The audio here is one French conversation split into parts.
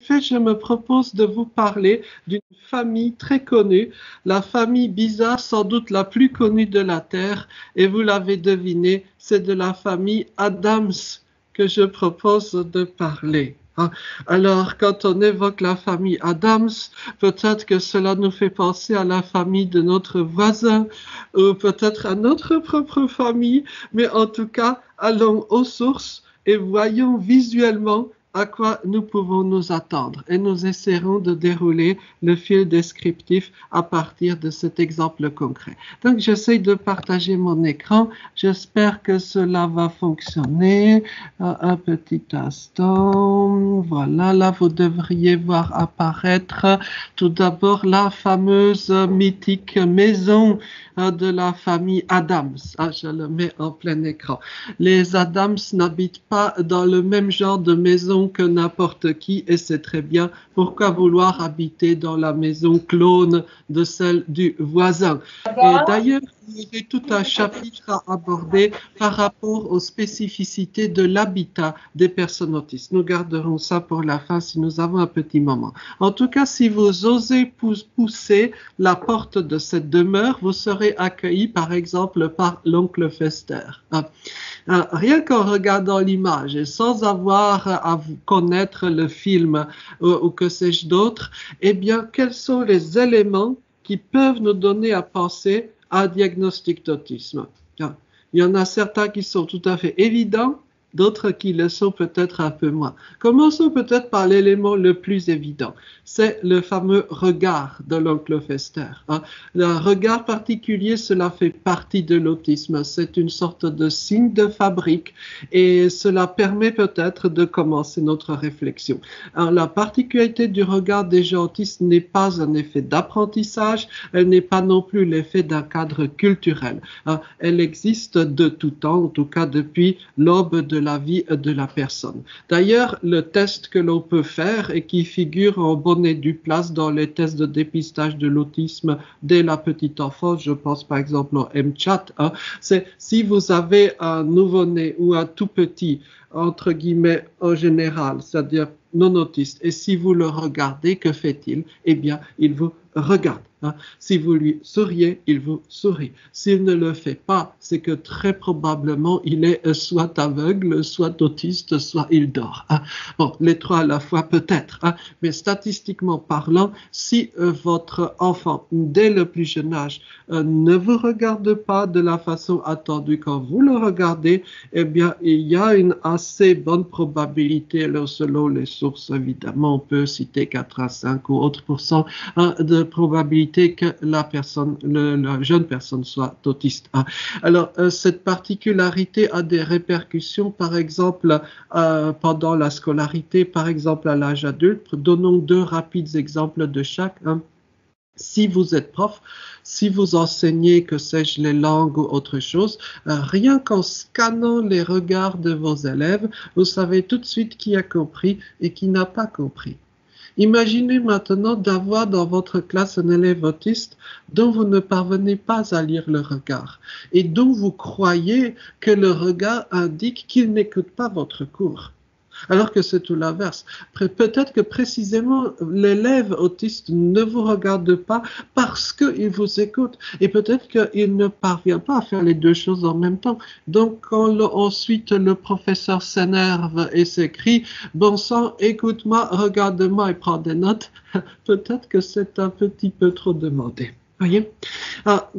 fait, je me propose de vous parler d'une famille très connue, la famille bizarre, sans doute la plus connue de la Terre, et vous l'avez deviné, c'est de la famille Adams que je propose de parler. Alors, quand on évoque la famille Adams, peut-être que cela nous fait penser à la famille de notre voisin, ou peut-être à notre propre famille, mais en tout cas, allons aux sources et voyons visuellement à quoi nous pouvons nous attendre. Et nous essaierons de dérouler le fil descriptif à partir de cet exemple concret. Donc, j'essaie de partager mon écran. J'espère que cela va fonctionner. Un petit instant. Voilà, là, vous devriez voir apparaître tout d'abord la fameuse mythique maison de la famille Adams. Je le mets en plein écran. Les Adams n'habitent pas dans le même genre de maison que n'importe qui et c'est très bien. Pourquoi vouloir habiter dans la maison clone de celle du voisin? Et d'ailleurs, il y aurait tout un chapitre à aborder par rapport aux spécificités de l'habitat des personnes autistes. Nous garderons ça pour la fin si nous avons un petit moment. En tout cas, si vous osez pousser la porte de cette demeure, vous serez accueilli par exemple par l'oncle Fester. Rien qu'en regardant l'image et sans avoir à connaître le film ou que sais-je d'autre, eh bien, quels sont les éléments qui peuvent nous donner à penser à un diagnostic d'autisme? Il y en a certains qui sont tout à fait évidents, d'autres qui le sont peut-être un peu moins. Commençons peut-être par l'élément le plus évident. C'est le fameux regard de l'oncle Fester. Le regard particulier, cela fait partie de l'autisme. C'est une sorte de signe de fabrique et cela permet peut-être de commencer notre réflexion. Alors, la particularité du regard des gens autistes n'est pas un effet d'apprentissage, elle n'est pas non plus l'effet d'un cadre culturel. Elle existe de tout temps, en tout cas depuis l'aube de la vie de la personne. D'ailleurs, le test que l'on peut faire et qui figure en bonne et due place dans les tests de dépistage de l'autisme dès la petite enfance, je pense par exemple au MCHAT, c'est si vous avez un nouveau-né ou un tout petit, entre guillemets, en général, c'est-à-dire non autiste, et si vous le regardez, que fait-il? Eh bien, il vous regarde. Si vous lui souriez, il vous sourit. S'il ne le fait pas, c'est que très probablement il est soit aveugle, soit autiste, soit il dort. Bon, les trois à la fois peut-être, mais statistiquement parlant, si votre enfant, dès le plus jeune âge, ne vous regarde pas de la façon attendue quand vous le regardez, eh bien, il y a une assez bonne probabilité, alors selon les sources, évidemment, on peut citer 85 ou autres pourcents de probabilité que la jeune personne soit autiste. Alors, cette particularité a des répercussions, par exemple, pendant la scolarité, par exemple à l'âge adulte. Donnons deux rapides exemples de chaque. Si vous êtes prof, si vous enseignez, que sais-je, les langues ou autre chose, rien qu'en scannant les regards de vos élèves, vous savez tout de suite qui a compris et qui n'a pas compris. Imaginez maintenant d'avoir dans votre classe un élève autiste dont vous ne parvenez pas à lire le regard et dont vous croyez que le regard indique qu'il n'écoute pas votre cours. Alors que c'est tout l'inverse. Peut-être que précisément l'élève autiste ne vous regarde pas parce qu'il vous écoute et peut-être qu'il ne parvient pas à faire les deux choses en même temps. Donc quand ensuite le professeur s'énerve et s'écrie « Bon sang, écoute-moi, regarde-moi et prends des notes », peut-être que c'est un petit peu trop demandé. Voyez?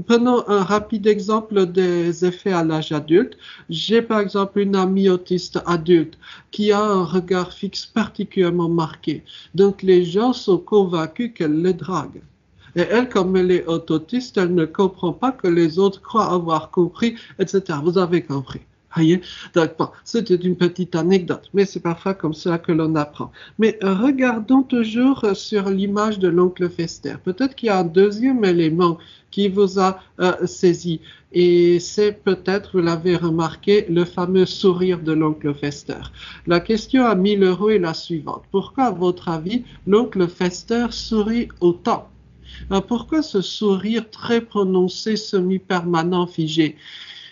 Prenons un rapide exemple des effets à l'âge adulte. J'ai par exemple une amie autiste adulte qui a un regard fixe particulièrement marqué. Donc les gens sont convaincus qu'elle les drague. Et elle, comme elle est autiste, elle ne comprend pas que les autres croient avoir compris, etc. Vous avez compris. Voyez? Donc, bon, c'était une petite anecdote, mais c'est parfois comme cela que l'on apprend. Mais regardons toujours sur l'image de l'oncle Fester. Peut-être qu'il y a un deuxième élément qui vous a saisi, et c'est peut-être, vous l'avez remarqué, le fameux sourire de l'oncle Fester. La question à 1000 € est la suivante. Pourquoi, à votre avis, l'oncle Fester sourit autant? Pourquoi ce sourire très prononcé, semi-permanent, figé?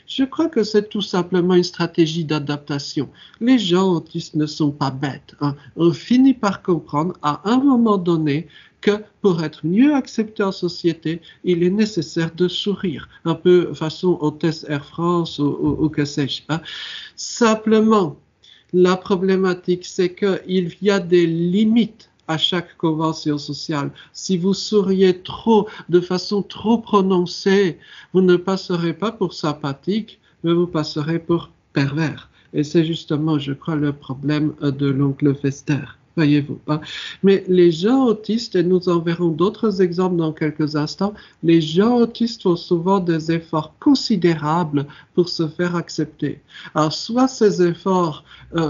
Je crois que c'est tout simplement une stratégie d'adaptation. Les gens autistes ne sont pas bêtes, hein. On finit par comprendre à un moment donné que pour être mieux accepté en société, il est nécessaire de sourire, un peu façon hôtesse Air France ou que sais-je, hein. Simplement, la problématique, c'est qu'il y a des limites à chaque convention sociale. Si vous souriez trop, de façon trop prononcée, vous ne passerez pas pour sympathique, mais vous passerez pour pervers. Et c'est justement, je crois, le problème de l'oncle Fester. Voyez-vous, hein. Mais les gens autistes, et nous en verrons d'autres exemples dans quelques instants, les gens autistes font souvent des efforts considérables pour se faire accepter. Alors, soit ces efforts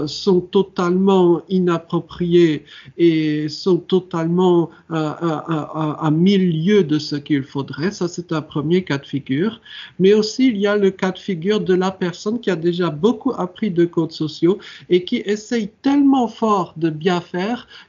sont totalement inappropriés et sont totalement à mille lieues de ce qu'il faudrait, ça c'est un premier cas de figure, mais aussi il y a le cas de figure de la personne qui a déjà beaucoup appris de codes sociaux et qui essaye tellement fort de bien faire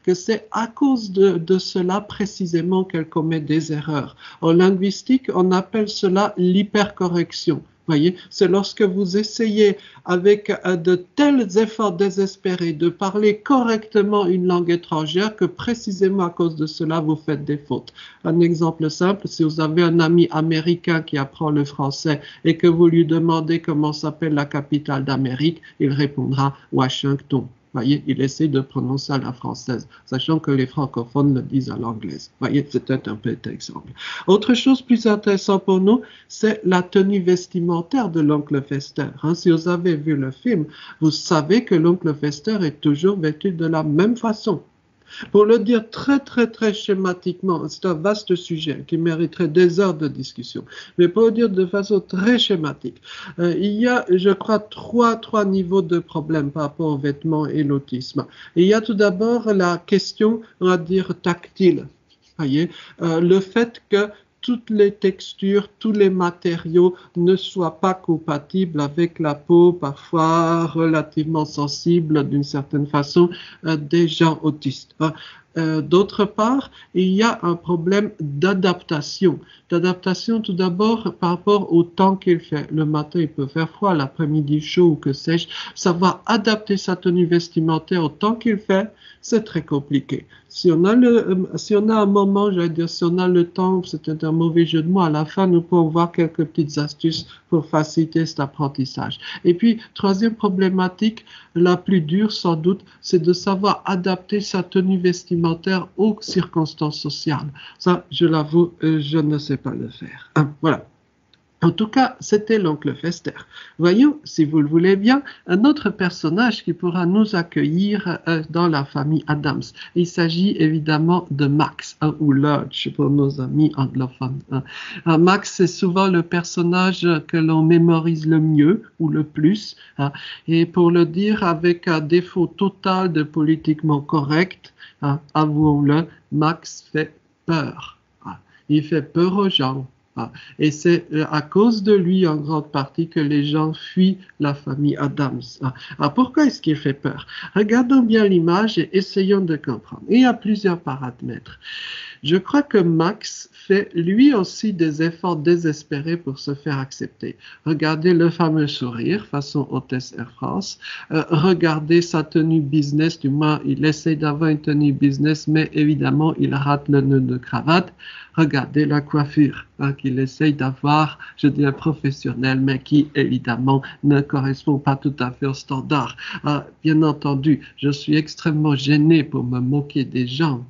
que c'est à cause de cela précisément qu'elle commet des erreurs. En linguistique, on appelle cela l'hypercorrection. Voyez, c'est lorsque vous essayez avec de tels efforts désespérés de parler correctement une langue étrangère que précisément à cause de cela vous faites des fautes. Un exemple simple, si vous avez un ami américain qui apprend le français et que vous lui demandez comment s'appelle la capitale d'Amérique, il répondra Washington. Voyez, il essaie de prononcer à la française, sachant que les francophones le disent à l'anglaise. Voyez, c'était un petit exemple. Autre chose plus intéressante pour nous, c'est la tenue vestimentaire de l'oncle Fester. Hein, si vous avez vu le film, vous savez que l'oncle Fester est toujours vêtu de la même façon. Pour le dire très schématiquement, c'est un vaste sujet qui mériterait des heures de discussion, mais pour le dire de façon très schématique, il y a, je crois, trois niveaux de problèmes par rapport aux vêtements et l'autisme. Il y a tout d'abord la question, on va dire, tactile. Voyez, le fait que toutes les textures, tous les matériaux ne soient pas compatibles avec la peau, parfois relativement sensible d'une certaine façon, des gens autistes. D'autre part, il y a un problème d'adaptation. D'adaptation tout d'abord par rapport au temps qu'il fait. Le matin, il peut faire froid, l'après-midi chaud ou que sais-je. Savoir adapter sa tenue vestimentaire au temps qu'il fait, c'est très compliqué. Si on a un moment, j'allais dire, si on a le temps, c'est un mauvais jeu de mots, à la fin, nous pouvons voir quelques petites astuces pour faciliter cet apprentissage. Et puis, troisième problématique, la plus dure sans doute, c'est de savoir adapter sa tenue vestimentaire aux circonstances sociales. Ça, je l'avoue, je ne sais pas le faire. Voilà. En tout cas, c'était l'oncle Fester. Voyons, si vous le voulez bien, un autre personnage qui pourra nous accueillir dans la famille Addams. Il s'agit évidemment de Max, ou Lurch pour nos amis anglophones. Max, c'est souvent le personnage que l'on mémorise le mieux ou le plus. Et pour le dire avec un défaut total de politiquement correct, avouons-le, Max fait peur. Il fait peur aux gens. Et c'est à cause de lui, en grande partie, que les gens fuient la famille Addams. Pourquoi est-ce qu'il fait peur? Regardons bien l'image et essayons de comprendre. Il y a plusieurs paramètres. Je crois que Max fait lui aussi des efforts désespérés pour se faire accepter. Regardez le fameux sourire façon hôtesse Air France. Regardez sa tenue business, du moins il essaie d'avoir une tenue business, mais évidemment il rate le nœud de cravate. Regardez la coiffure qu'il essaye d'avoir, je dirais professionnelle, mais qui évidemment ne correspond pas tout à fait au standard. Bien entendu, je suis extrêmement gêné pour me moquer des gens,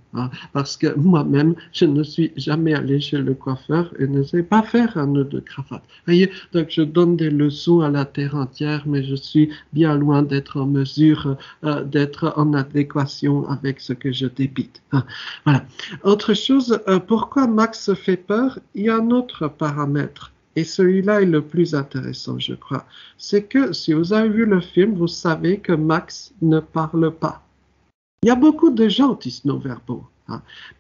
parce que moi-même, je ne suis jamais allé chez le coiffeur et ne sais pas faire un nœud de cravate. Voyez, donc je donne des leçons à la terre entière, mais je suis bien loin d'être en mesure d'être en adéquation avec ce que je débite. Voilà. Autre chose, pourquoi Max fait peur? Il y a un autre paramètre. Et celui-là est le plus intéressant, je crois. C'est que si vous avez vu le film, vous savez que Max ne parle pas. Il y a beaucoup de gens autistes non-verbaux.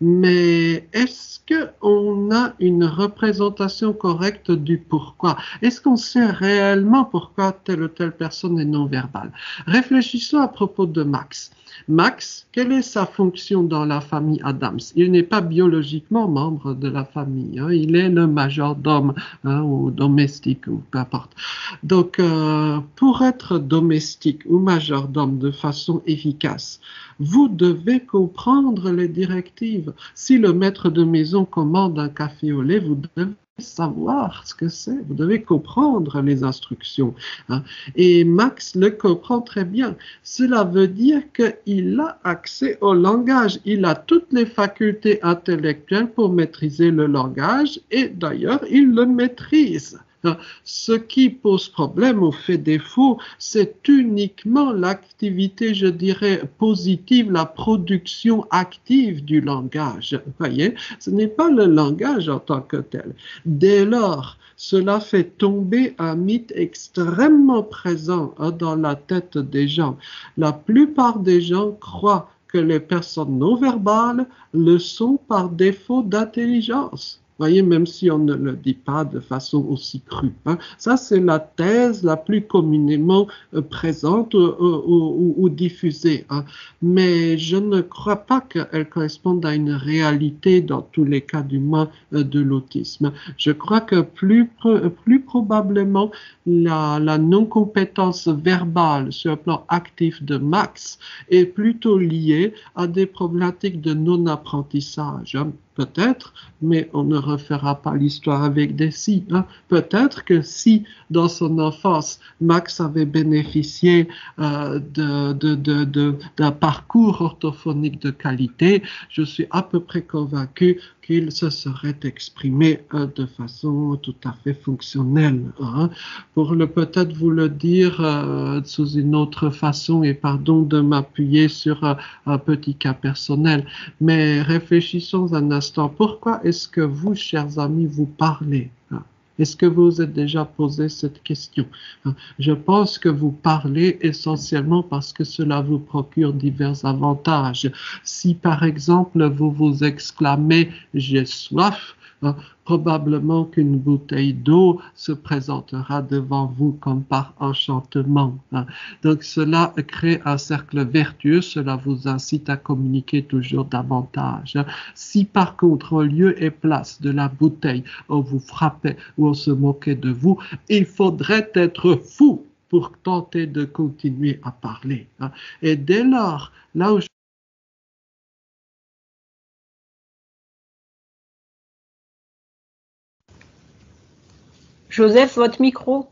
Mais est-ce qu'on a une représentation correcte du pourquoi? Est-ce qu'on sait réellement pourquoi telle ou telle personne est non-verbale? Réfléchissons à propos de Max. Max, quelle est sa fonction dans la famille Adams? Il n'est pas biologiquement membre de la famille, hein. Il est le majordome, hein, ou domestique, ou peu importe. Donc, pour être domestique ou majordome de façon efficace, vous devez comprendre les directives. Si le maître de maison commande un café au lait, vous devez savoir ce que c'est, vous devez comprendre les instructions, hein. Et Max le comprend très bien. Cela veut dire qu'il a accès au langage, il a toutes les facultés intellectuelles pour maîtriser le langage et d'ailleurs il le maîtrise. Ce qui pose problème ou fait défaut, c'est uniquement l'activité, je dirais, positive, la production active du langage. Voyez, ce n'est pas le langage en tant que tel. Dès lors, cela fait tomber un mythe extrêmement présent, hein, dans la tête des gens. La plupart des gens croient que les personnes non verbales le sont par défaut d'intelligence. Voyez, même si on ne le dit pas de façon aussi crue, hein. Ça, c'est la thèse la plus communément présente ou diffusée, hein. Mais je ne crois pas qu'elle corresponde à une réalité dans tous les cas du moins de l'autisme. Je crois que plus probablement la non-compétence verbale sur le plan actif de Max est plutôt liée à des problématiques de non-apprentissage, hein. Peut-être, mais on ne refera pas l'histoire avec des si, hein. Peut-être que si, dans son enfance, Max avait bénéficié d'un parcours orthophonique de qualité, je suis à peu près convaincu qu'il se serait exprimé de façon tout à fait fonctionnelle, hein. Pour peut-être vous le dire sous une autre façon, et pardon de m'appuyer sur un petit cas personnel, mais réfléchissons un instant. Pourquoi est-ce que vous, chers amis, vous parlez, hein? Est-ce que vous vous êtes déjà posé cette question? Je pense que vous parlez essentiellement parce que cela vous procure divers avantages. Si par exemple vous vous exclamez « j'ai soif », probablement qu'une bouteille d'eau se présentera devant vous comme par enchantement, hein. Donc cela crée un cercle vertueux, cela vous incite à communiquer toujours davantage, hein. Si par contre, au lieu et place de la bouteille, on vous frappait ou on se moquait de vous, il faudrait être fou pour tenter de continuer à parler, hein. Et dès lors, là où Joseph, votre micro.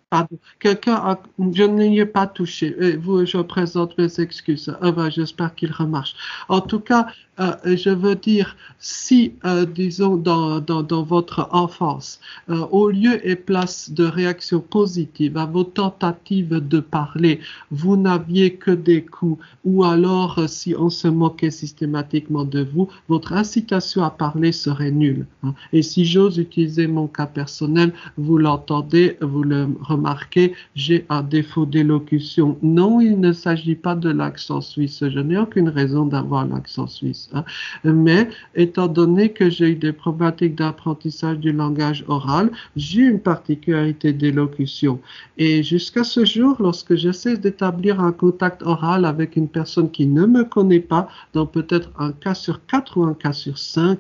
Pardon. Je n'y ai pas touché. Je présente mes excuses. J'espère qu'il remarche. En tout cas, je veux dire, si, disons, dans votre enfance, au lieu et place de réaction positive à vos tentatives de parler, vous n'aviez que des coups, ou alors, si on se moquait systématiquement de vous, votre incitation à parler serait nulle, hein. Et si j'ose utiliser mon cas personnel, vous l'entendez, vous le remarquez, j'ai un défaut d'élocution. Non, il ne s'agit pas de l'accent suisse. Je n'ai aucune raison d'avoir l'accent suisse, hein. Mais étant donné que j'ai eu des problématiques d'apprentissage du langage oral, j'ai une particularité d'élocution. Et jusqu'à ce jour, lorsque j'essaie d'établir un contact oral avec une personne qui ne me connaît pas, dans peut-être un cas sur 4 ou un cas sur 5,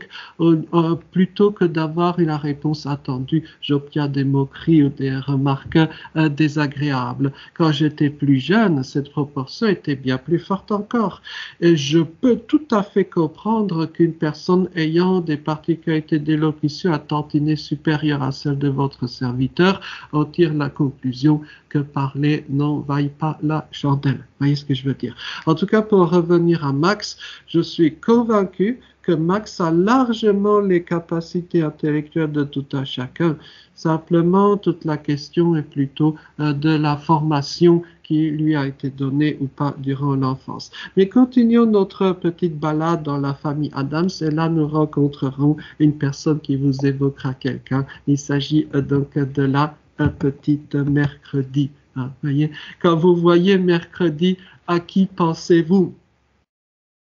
plutôt que d'avoir la réponse attendue, j'obtiens des moqueries ou des remarques désagréables. Quand j'étais plus jeune, cette proportion était bien plus forte encore. Et je peux tout à fait comprendre qu'une personne ayant des particularités d'élocution à tantinet supérieures à celles de votre serviteur en tire la conclusion que parler n'en vaille pas la chandelle. Vous voyez ce que je veux dire? En tout cas, pour revenir à Max, je suis convaincu que Max a largement les capacités intellectuelles de tout un chacun. Simplement, toute la question est plutôt de la formation qui lui a été donnée ou pas durant l'enfance. Mais continuons notre petite balade dans la famille Adams et là nous rencontrerons une personne qui vous évoquera quelqu'un. Il s'agit donc de la petite mercredi. Voyez, quand vous voyez mercredi, à qui pensez-vous?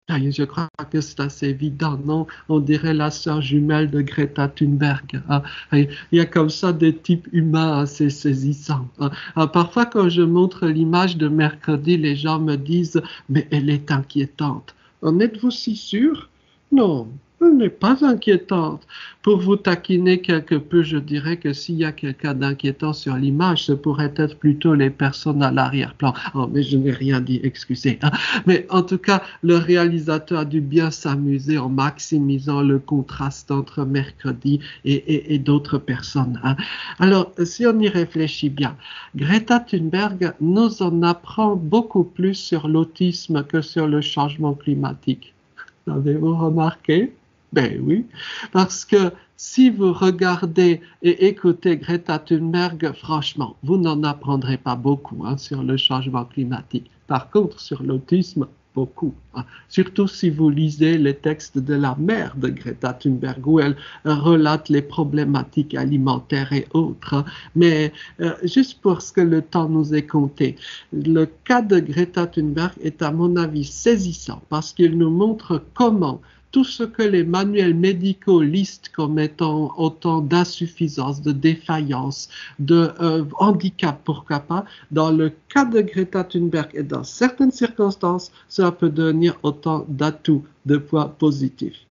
Je crois que c'est assez évident, non? On dirait la sœur jumelle de Greta Thunberg, hein. Il y a comme ça des types humains assez saisissants, hein. Parfois, quand je montre l'image de mercredi, les gens me disent, mais elle est inquiétante. En êtes-vous si sûr? Non, elle n'est pas inquiétante. Pour vous taquiner quelque peu, je dirais que s'il y a quelqu'un d'inquiétant sur l'image, ce pourrait être plutôt les personnes à l'arrière-plan. Oh, mais je n'ai rien dit, excusez, hein. Mais en tout cas, le réalisateur a dû bien s'amuser en maximisant le contraste entre mercredi et d'autres personnes, hein. Alors, si on y réfléchit bien, Greta Thunberg nous en apprend beaucoup plus sur l'autisme que sur le changement climatique. Avez-vous remarqué? Ben oui, parce que si vous regardez et écoutez Greta Thunberg, franchement, vous n'en apprendrez pas beaucoup, hein, sur le changement climatique. Par contre, sur l'autisme, beaucoup, hein. Surtout si vous lisez les textes de la mère de Greta Thunberg, où elle relate les problématiques alimentaires et autres, hein. Mais juste parce que le temps nous est compté, le cas de Greta Thunberg est à mon avis saisissant, parce qu'il nous montre comment tout ce que les manuels médicaux listent comme étant autant d'insuffisance, de défaillance, de handicap, pourquoi pas, dans le cas de Greta Thunberg et dans certaines circonstances, cela peut devenir autant d'atouts, de points positifs.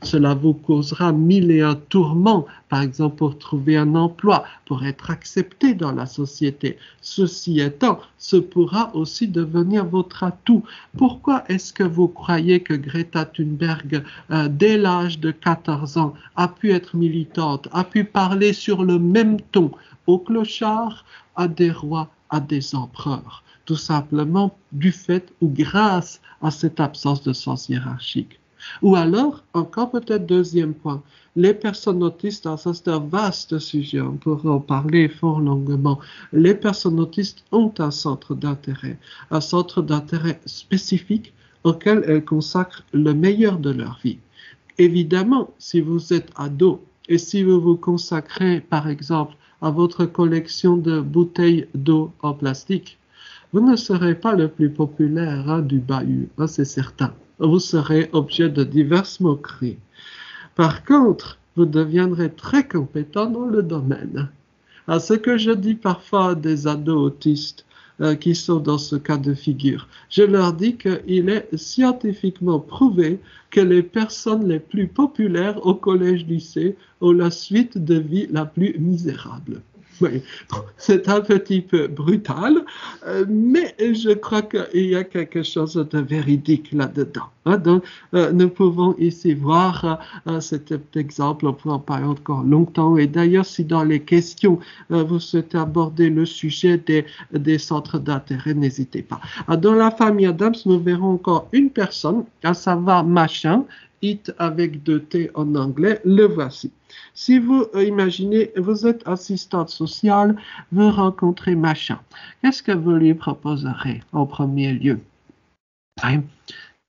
Cela vous causera mille et un tourments, par exemple pour trouver un emploi, pour être accepté dans la société. Ceci étant, ce pourra aussi devenir votre atout. Pourquoi est-ce que vous croyez que Greta Thunberg, dès l'âge de 14 ans, a pu être militante, a pu parler sur le même ton aux clochards, à des rois, à des empereurs? Tout simplement du fait ou grâce à cette absence de sens hiérarchique. Ou alors, encore peut-être deuxième point, les personnes autistes, ça c'est un vaste sujet, on pourrait en parler fort longuement. Les personnes autistes ont un centre d'intérêt spécifique auquel elles consacrent le meilleur de leur vie. Évidemment, si vous êtes ado et si vous vous consacrez par exemple à votre collection de bouteilles d'eau en plastique, vous ne serez pas le plus populaire, hein, du bahut, hein, c'est certain. Vous serez objet de diverses moqueries. Par contre, vous deviendrez très compétent dans le domaine. À ce que je dis parfois à des ados autistes qui sont dans ce cas de figure, je leur dis qu'il est scientifiquement prouvé que les personnes les plus populaires au collège-lycée ont la suite de vie la plus misérable. Oui, c'est un petit peu brutal, mais je crois qu'il y a quelque chose de véridique là-dedans, hein. Donc, nous pouvons ici voir cet exemple, on peut en parler encore longtemps. Et d'ailleurs, si dans les questions, vous souhaitez aborder le sujet des centres d'intérêt, n'hésitez pas. Dans la famille Adams, nous verrons encore une personne, à savoir Machin, it avec 2 T en anglais, le voici. Si vous imaginez, vous êtes assistante sociale, vous rencontrez Machin. Qu'est-ce que vous lui proposerez en premier lieu? Hein?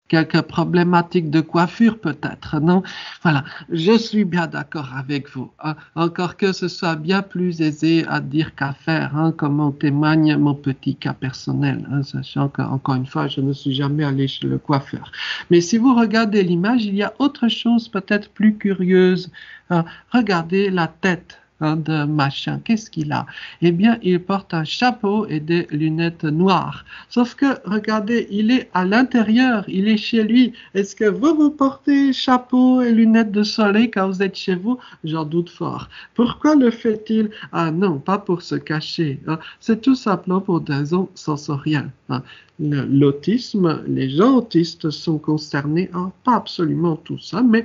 Quelques problématiques de coiffure peut-être, non? Voilà, je suis bien d'accord avec vous, hein. Encore que ce soit bien plus aisé à dire qu'à faire, hein, comme en témoigne mon petit cas personnel, hein, sachant qu'encore une fois, je ne suis jamais allé chez le coiffeur. Mais si vous regardez l'image, il y a autre chose peut-être plus curieuse, hein. Regardez la tête, hein, de Machin. Qu'est-ce qu'il a? Eh bien, il porte un chapeau et des lunettes noires. Sauf que, regardez, il est à l'intérieur, il est chez lui. Est-ce que vous portez chapeau et lunettes de soleil quand vous êtes chez vous? J'en doute fort. Pourquoi le fait-il? Ah non, pas pour se cacher, hein. C'est tout simplement pour des raisons sensorielles, hein. L'autisme, les gens autistes sont concernés, pas absolument tout ça, mais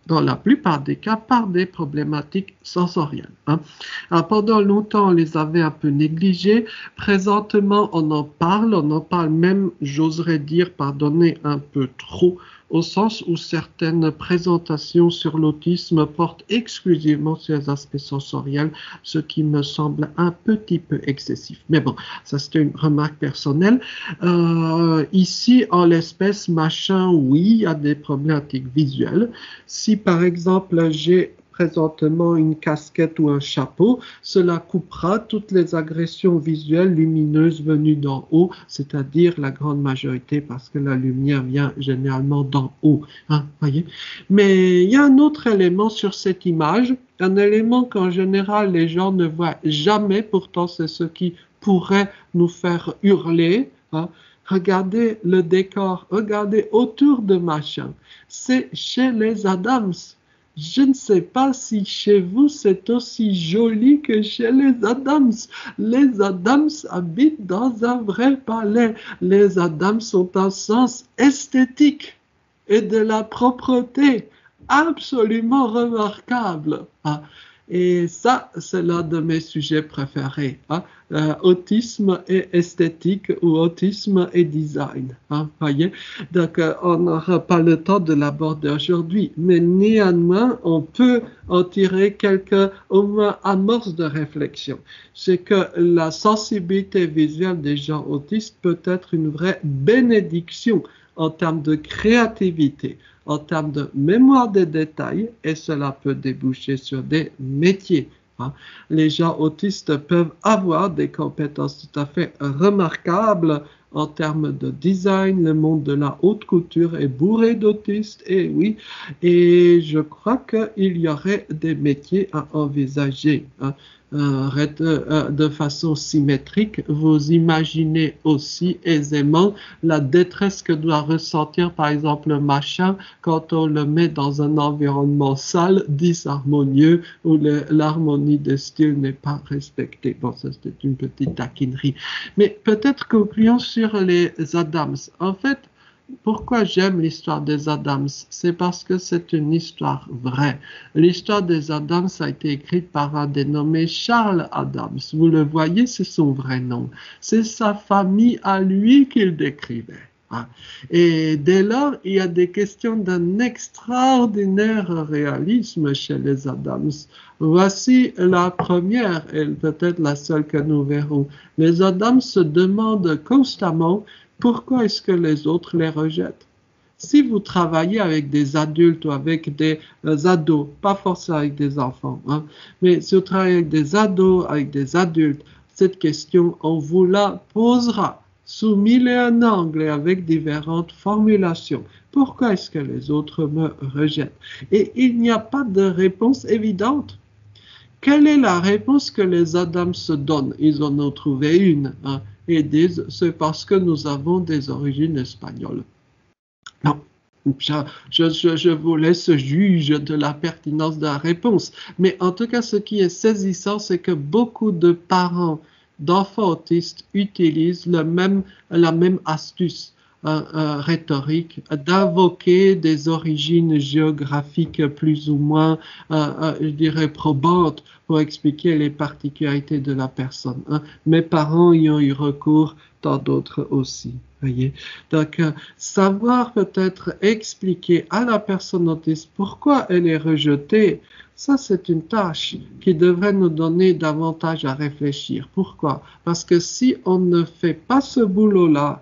dans la plupart des cas par des problématiques sensorielles, hein. Alors, pendant longtemps, on les avait un peu négligés. Présentement, on en parle même, j'oserais dire, pardonnez, un peu trop, au sens où certaines présentations sur l'autisme portent exclusivement sur les aspects sensoriels, ce qui me semble un petit peu excessif. Mais bon, ça c'est une remarque personnelle. Ici, en l'espèce, Machin, oui, il y a des problématiques visuelles. Si par exemple j'ai présentement une casquette ou un chapeau, cela coupera toutes les agressions visuelles lumineuses venues d'en haut, c'est-à-dire la grande majorité parce que la lumière vient généralement d'en haut. Hein, voyez? Mais il y a un autre élément sur cette image, un élément qu'en général les gens ne voient jamais, pourtant c'est ce qui pourrait nous faire hurler. Hein. Regardez le décor, regardez autour de machin. C'est chez les Adams. Je ne sais pas si chez vous c'est aussi joli que chez les Adams. Les Adams habitent dans un vrai palais. Les Adams ont un sens esthétique et de la propreté absolument remarquable. Hein. Et ça, c'est l'un de mes sujets préférés. Hein. Autisme et esthétique ou autisme et design. Hein, voyez? Donc, on n'aura pas le temps de l'aborder aujourd'hui. Mais néanmoins, on peut en tirer quelques, au moins, amorces de réflexion. C'est que la sensibilité visuelle des gens autistes peut être une vraie bénédiction en termes de créativité, en termes de mémoire des détails, et cela peut déboucher sur des métiers. Hein. Les gens autistes peuvent avoir des compétences tout à fait remarquables en termes de design. Le monde de la haute couture est bourré d'autistes, et oui, et je crois qu'il y aurait des métiers à envisager. Hein. De façon symétrique, vous imaginez aussi aisément la détresse que doit ressentir par exemple le machin quand on le met dans un environnement sale, disharmonieux, où l'harmonie des styles n'est pas respectée. Bon, ça c'était une petite taquinerie. Mais peut-être concluons sur les Adams. En fait, pourquoi j'aime l'histoire des Adams? C'est parce que c'est une histoire vraie. L'histoire des Adams a été écrite par un dénommé Charles Adams. Vous le voyez, c'est son vrai nom. C'est sa famille à lui qu'il décrivait. Et dès lors, il y a des questions d'un extraordinaire réalisme chez les Adams. Voici la première, et peut-être la seule que nous verrons. Les Adams se demandent constamment pourquoi est-ce que les autres les rejettent. Si vous travaillez avec des adultes ou avec des ados, pas forcément avec des enfants, hein, mais si vous travaillez avec des ados, avec des adultes, cette question, on vous la posera sous mille et un angles et avec différentes formulations. Pourquoi est-ce que les autres me rejettent? Et il n'y a pas de réponse évidente. Quelle est la réponse que les Adams se donnent? Ils en ont trouvé une, hein, et disent c'est parce que nous avons des origines espagnoles. Non, je vous laisse juge de la pertinence de la réponse. Mais en tout cas, ce qui est saisissant, c'est que beaucoup de parents d'enfants autistes utilisent la même astuce rhétorique d'invoquer des origines géographiques plus ou moins, je dirais, probantes pour expliquer les particularités de la personne. Hein. Mes parents y ont eu recours, tant d'autres aussi. Voyez? Donc, savoir peut-être expliquer à la personne autiste pourquoi elle est rejetée, ça c'est une tâche qui devrait nous donner davantage à réfléchir. Pourquoi? Parce que si on ne fait pas ce boulot-là,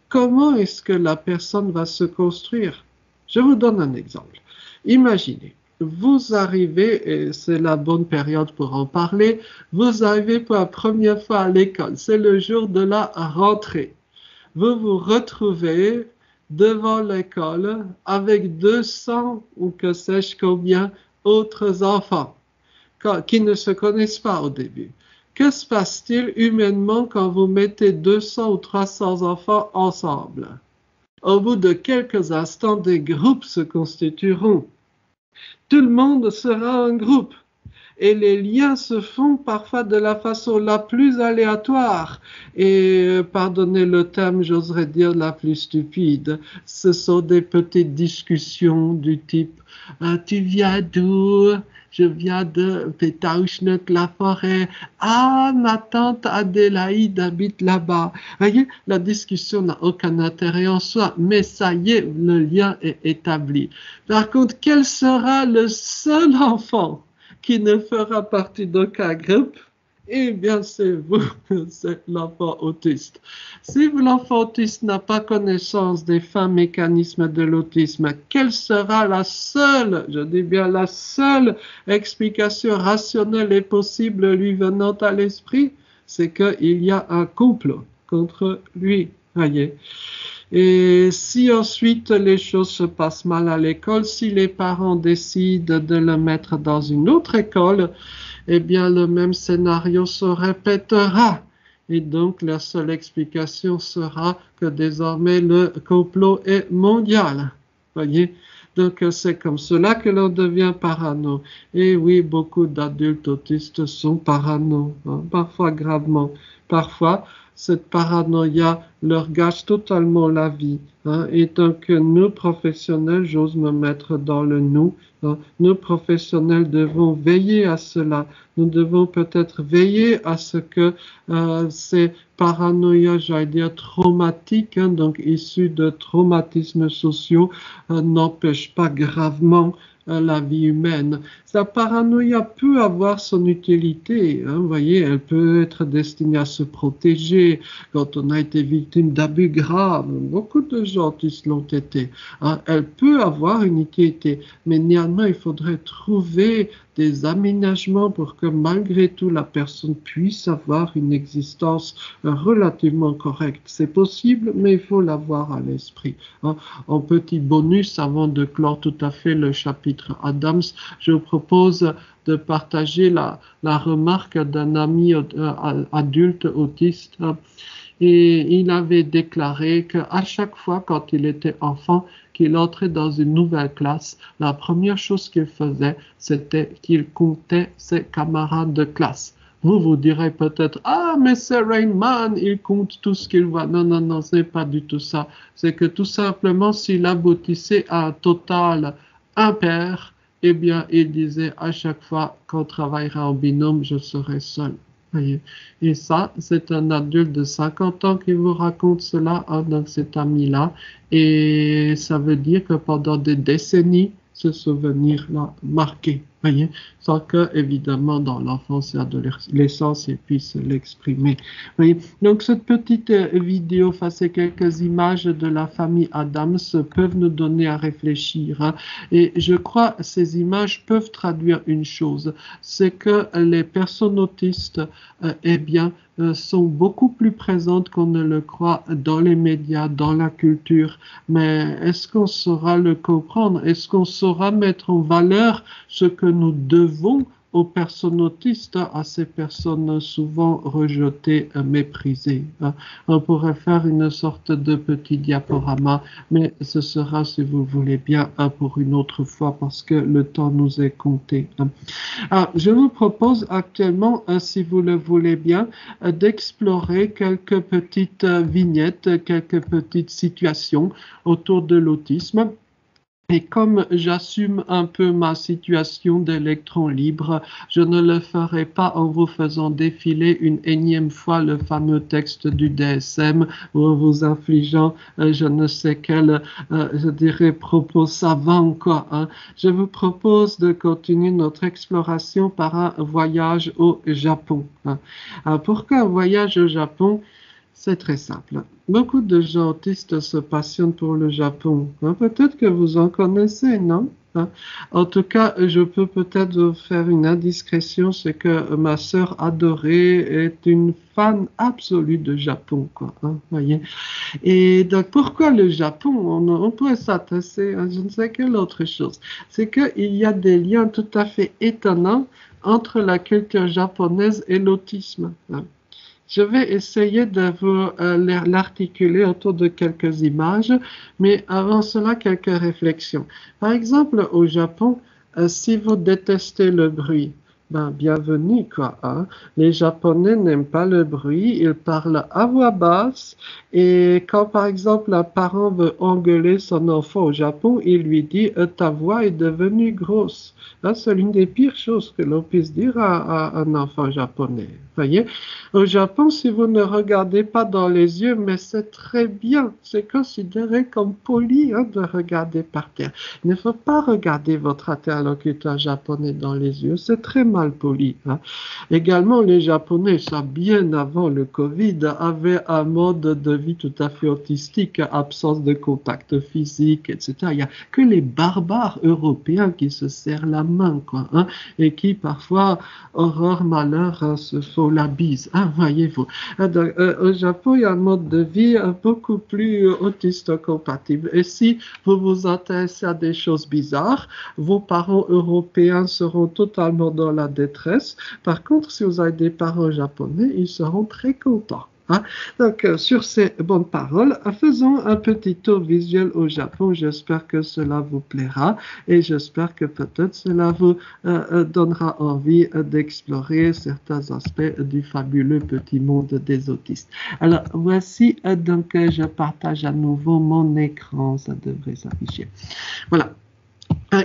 comment est-ce que la personne va se construire? Je vous donne un exemple. Imaginez, vous arrivez, et c'est la bonne période pour en parler, vous arrivez pour la première fois à l'école, c'est le jour de la rentrée. Vous vous retrouvez devant l'école avec 200 ou que sais-je combien autres enfants qui ne se connaissent pas au début. Que se passe-t-il humainement quand vous mettez 200 ou 300 enfants ensemble? Au bout de quelques instants, des groupes se constitueront. Tout le monde sera un groupe. Et les liens se font parfois de la façon la plus aléatoire et, pardonnez le terme, j'oserais dire la plus stupide. Ce sont des petites discussions du type « Tu viens d'où ?» Je viens de Pétaouchnut, la forêt. Ah, ma tante Adélaïde habite là-bas. Voyez, la discussion n'a aucun intérêt en soi, mais ça y est, le lien est établi. Par contre, quel sera le seul enfant qui ne fera partie d'aucun groupe Eh bien, c'est vous, c'est l'enfant autiste. Si l'enfant autiste n'a pas connaissance des fins mécanismes de l'autisme, quelle sera la seule, je dis bien la seule explication rationnelle et possible lui venant à l'esprit? C'est qu'il y a un complot contre lui. Voyez. Et si ensuite les choses se passent mal à l'école, si les parents décident de le mettre dans une autre école, eh bien le même scénario se répétera. Et donc la seule explication sera que désormais le complot est mondial. Voyez? Donc c'est comme cela que l'on devient parano. Et oui, beaucoup d'adultes autistes sont parano, hein, parfois gravement. Parfois, cette paranoïa leur gâche totalement la vie. Hein. Et donc nous, professionnels, j'ose me mettre dans le nous, hein, nous, professionnels, devons veiller à cela. Nous devons peut-être veiller à ce que ces paranoïas, j'allais dire traumatiques, hein, donc issus de traumatismes sociaux, n'empêchent pas gravement la vie humaine. Sa paranoïa peut avoir son utilité, hein, vous voyez, elle peut être destinée à se protéger quand on a été victime d'abus graves. Beaucoup de gens qui l'ont été. Hein, elle peut avoir une utilité, mais néanmoins, il faudrait trouver des aménagements pour que malgré tout la personne puisse avoir une existence relativement correcte. C'est possible, mais il faut l'avoir à l'esprit. Hein. En petit bonus, avant de clore tout à fait le chapitre Adams, je vous propose de partager la remarque d'un ami adulte autiste. Et il avait déclaré qu'à chaque fois, quand il était enfant, qu'il entrait dans une nouvelle classe, la première chose qu'il faisait, c'était qu'il comptait ses camarades de classe. Vous direz peut-être, ah, mais c'est Rain Man, il compte tout ce qu'il voit. Non, non, non, ce n'est pas du tout ça. C'est que tout simplement, s'il aboutissait à un total impair, eh bien, il disait à chaque fois qu'on travaillera en binôme, je serai seul. Voyez. Et ça, c'est un adulte de 50 ans qui vous raconte cela, hein, donc cet ami-là. Et ça veut dire que pendant des décennies, ce souvenir-là marqué, voyez, sans que, évidemment, dans l'enfance et l'adolescence, il puisse l'exprimer. Voyez. Donc, cette petite vidéo, face à quelques images de la famille Adams, peuvent nous donner à réfléchir. Hein. Et je crois que ces images peuvent traduire une chose, c'est que les personnes autistes, eh bien, sont beaucoup plus présentes qu'on ne le croit dans les médias, dans la culture. Mais est-ce qu'on saura le comprendre? Est-ce qu'on saura mettre en valeur ce que nous devons aux personnes autistes, à ces personnes souvent rejetées, méprisées? On pourrait faire une sorte de petit diaporama, mais ce sera, si vous voulez bien, pour une autre fois, parce que le temps nous est compté. Alors, je vous propose actuellement, si vous le voulez bien, d'explorer quelques petites vignettes, quelques petites situations autour de l'autisme. Et comme j'assume un peu ma situation d'électron libre, je ne le ferai pas en vous faisant défiler une énième fois le fameux texte du DSM ou en vous infligeant je ne sais quel, je dirais, propos savants, quoi. Hein. Je vous propose de continuer notre exploration par un voyage au Japon. Hein. Alors, pourquoi un voyage au Japon? C'est très simple. Beaucoup de gens autistes se passionnent pour le Japon. Hein, peut-être que vous en connaissez, non? Hein? En tout cas, je peux peut-être vous faire une indiscrétion, c'est que ma sœur adorée est une fan absolue de Japon, quoi. Hein, voyez? Et donc, pourquoi le Japon? On pourrait s'intéresser à je ne sais quelle autre chose. C'est qu'il y a des liens tout à fait étonnants entre la culture japonaise et l'autisme. Hein. Je vais essayer de vous l'articuler autour de quelques images, mais avant cela, quelques réflexions. Par exemple, au Japon, si vous détestez le bruit, ben, bienvenue, quoi. Hein. Les Japonais n'aiment pas le bruit, ils parlent à voix basse, et quand, par exemple, un parent veut engueuler son enfant au Japon, il lui dit « ta voix est devenue grosse ». C'est l'une des pires choses que l'on puisse dire à un enfant japonais. Voyez, au Japon, si vous ne regardez pas dans les yeux, mais c'est très bien, c'est considéré comme poli de regarder par terre. Il ne faut pas regarder votre interlocuteur japonais dans les yeux, c'est très mal mal poli. Hein. Également, les Japonais, ça bien avant le Covid, avaient un mode de vie tout à fait autistique, absence de contact physique, etc. Il n'y a que les barbares européens qui se serrent la main, quoi, hein, et qui parfois, horreur, malheur, se font la bise. Hein, voyez-vous. Donc, au Japon, il y a un mode de vie beaucoup plus autiste compatible. Et si vous vous intéressez à des choses bizarres, vos parents européens seront totalement dans la détresse. Par contre, si vous avez des parents japonais, ils seront très contents. Hein? Donc, sur ces bonnes paroles, faisons un petit tour visuel au Japon. J'espère que cela vous plaira et j'espère que peut-être cela vous donnera envie d'explorer certains aspects du fabuleux petit monde des autistes. Alors, voici donc, je partage à nouveau mon écran. Ça devrait s'afficher. Voilà.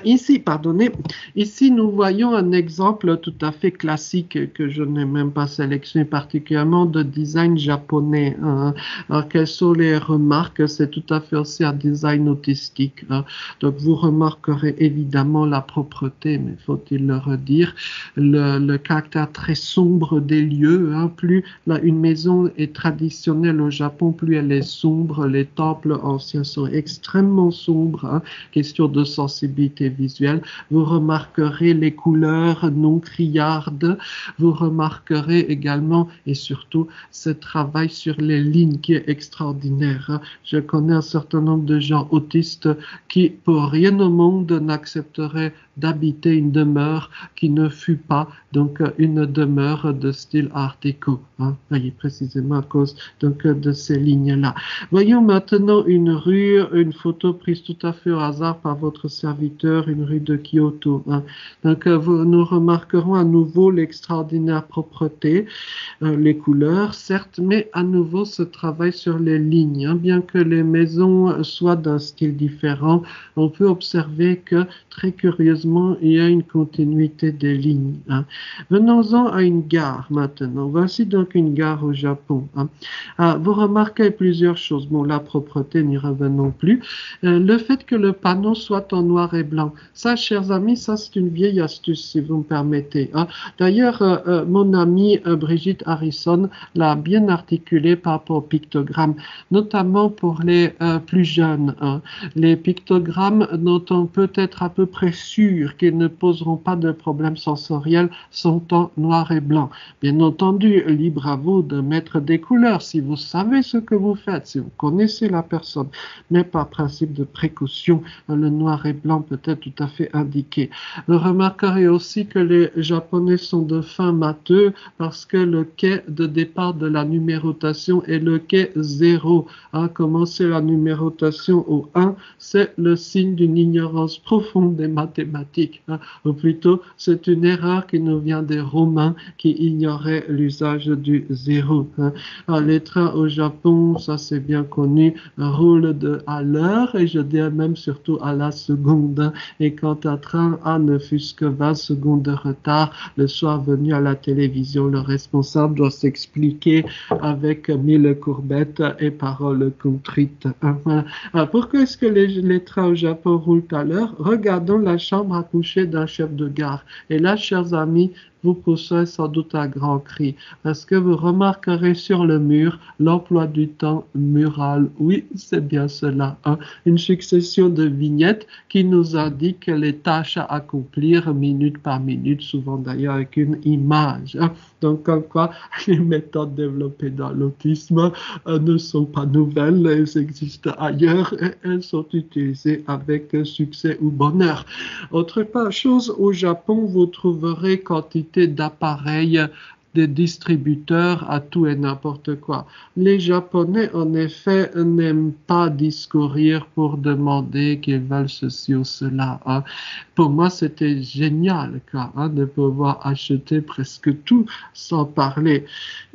Ici, pardonnez, ici nous voyons un exemple tout à fait classique que je n'ai même pas sélectionné particulièrement de design japonais. Hein. Alors, quelles sont les remarques? C'est tout à fait aussi un design autistique. Hein. Donc vous remarquerez évidemment la propreté, mais faut-il le redire, le caractère très sombre des lieux. Hein. Plus une maison est traditionnelle au Japon, plus elle est sombre. Les temples anciens sont extrêmement sombres. Hein. Question de sensibilité visuelle. Vous remarquerez les couleurs non criardes. Vous remarquerez également et surtout ce travail sur les lignes qui est extraordinaire. Je connais un certain nombre de gens autistes qui, pour rien au monde, n'accepteraient d'habiter une demeure qui ne fût pas donc une demeure de style art déco. Hein, voyez, précisément à cause donc de ces lignes-là. Voyons maintenant une rue, une photo prise tout à fait au hasard par votre serviteur, une rue de Kyoto. Hein. Donc nous remarquerons à nouveau l'extraordinaire propreté, les couleurs, certes, mais à nouveau ce travail sur les lignes. Hein. Bien que les maisons soient d'un style différent, on peut observer que très curieusement, il y a une continuité des lignes. Hein. Venons-en à une gare maintenant. Voici donc une gare au Japon. Hein. Vous remarquez plusieurs choses. Bon, la propreté, n'y revenons plus. Le fait que le panneau soit en noir et blanc. Ça, chers amis, ça c'est une vieille astuce, si vous me permettez. Hein. D'ailleurs, mon amie Brigitte Harrison l'a bien articulé par rapport aux pictogrammes, notamment pour les plus jeunes. Hein. Les pictogrammes dont on peut être à peu près sûr qu'ils ne poseront pas de problème sensoriel sont en noir et blanc. Bien entendu, libre à vous de mettre des couleurs si vous savez ce que vous faites, si vous connaissez la personne, mais par principe de précaution, le noir et blanc peut être tout à fait indiqué. Vous remarquerez aussi que les Japonais sont de fin matheux parce que le quai de départ de la numérotation est le quai 0. Hein, commencer la numérotation au 1, c'est le signe d'une ignorance profonde des mathématiques. Hein, ou plutôt, c'est une erreur qui nous vient des Romains qui ignoraient l'usage du 0. Hein. Alors, les trains au Japon, ça c'est bien connu, roulent à l'heure et je dirais même surtout à la seconde. Hein. Et quand un train a ne fût-ce que 20 secondes de retard, le soir venu à la télévision, le responsable doit s'expliquer avec 1000 courbettes et paroles contrites. Hein. Alors, pourquoi est-ce que les trains au Japon roulent à l'heure? Regardons la chambre à coucher d'un chef de gare. Et là, chers amis, vous pousserez sans doute un grand cri, parce que vous remarquerez sur le mur l'emploi du temps mural. Oui, c'est bien cela. Hein. Une succession de vignettes qui nous indiquent les tâches à accomplir minute par minute, souvent d'ailleurs avec une image. Hein. Donc, comme quoi, les méthodes développées dans l'autisme ne sont pas nouvelles, elles existent ailleurs et elles sont utilisées avec succès ou bonheur. Autre chose, au Japon, vous trouverez quantité d'appareils, des distributeurs à tout et n'importe quoi. Les Japonais, en effet, n'aiment pas discourir pour demander qu'ils veulent ceci ou cela. Hein. Pour moi, c'était génial hein, de pouvoir acheter presque tout sans parler.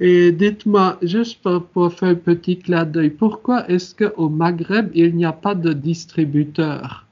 Et dites-moi, juste pour faire un petit clin d'œil, pourquoi est-ce qu'au Maghreb, il n'y a pas de distributeur?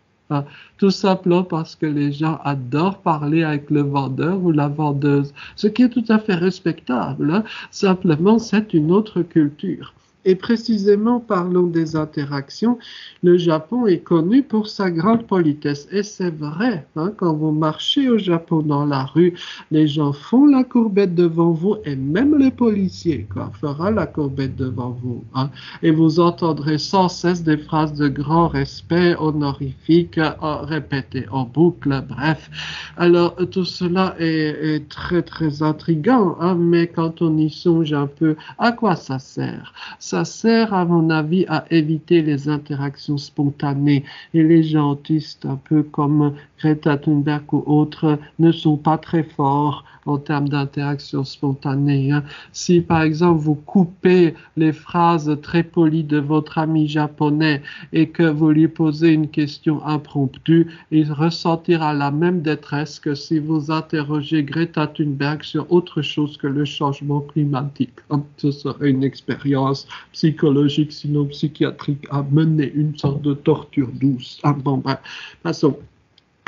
Tout simplement parce que les gens adorent parler avec le vendeur ou la vendeuse, ce qui est tout à fait respectable. Hein. Simplement, c'est une autre culture. Et précisément, parlons des interactions. Le Japon est connu pour sa grande politesse. Et c'est vrai, hein, quand vous marchez au Japon dans la rue, les gens font la courbette devant vous et même le policier fera la courbette devant vous. Hein, et vous entendrez sans cesse des phrases de grand respect honorifiques répétées en boucle. Bref, alors tout cela est très très intriguant, hein, mais quand on y songe un peu, à quoi ça sert? Ça sert, à mon avis, à éviter les interactions spontanées. Et les gens autistes, un peu comme Greta Thunberg ou autres, ne sont pas très forts en termes d'interaction spontanée. Hein. Si, par exemple, vous coupez les phrases très polies de votre ami japonais et que vous lui posez une question impromptue, il ressentira la même détresse que si vous interrogez Greta Thunberg sur autre chose que le changement climatique. Ce serait une expérience psychologique, sinon psychiatrique, à mener une sorte de torture douce. Bon, bref, passons.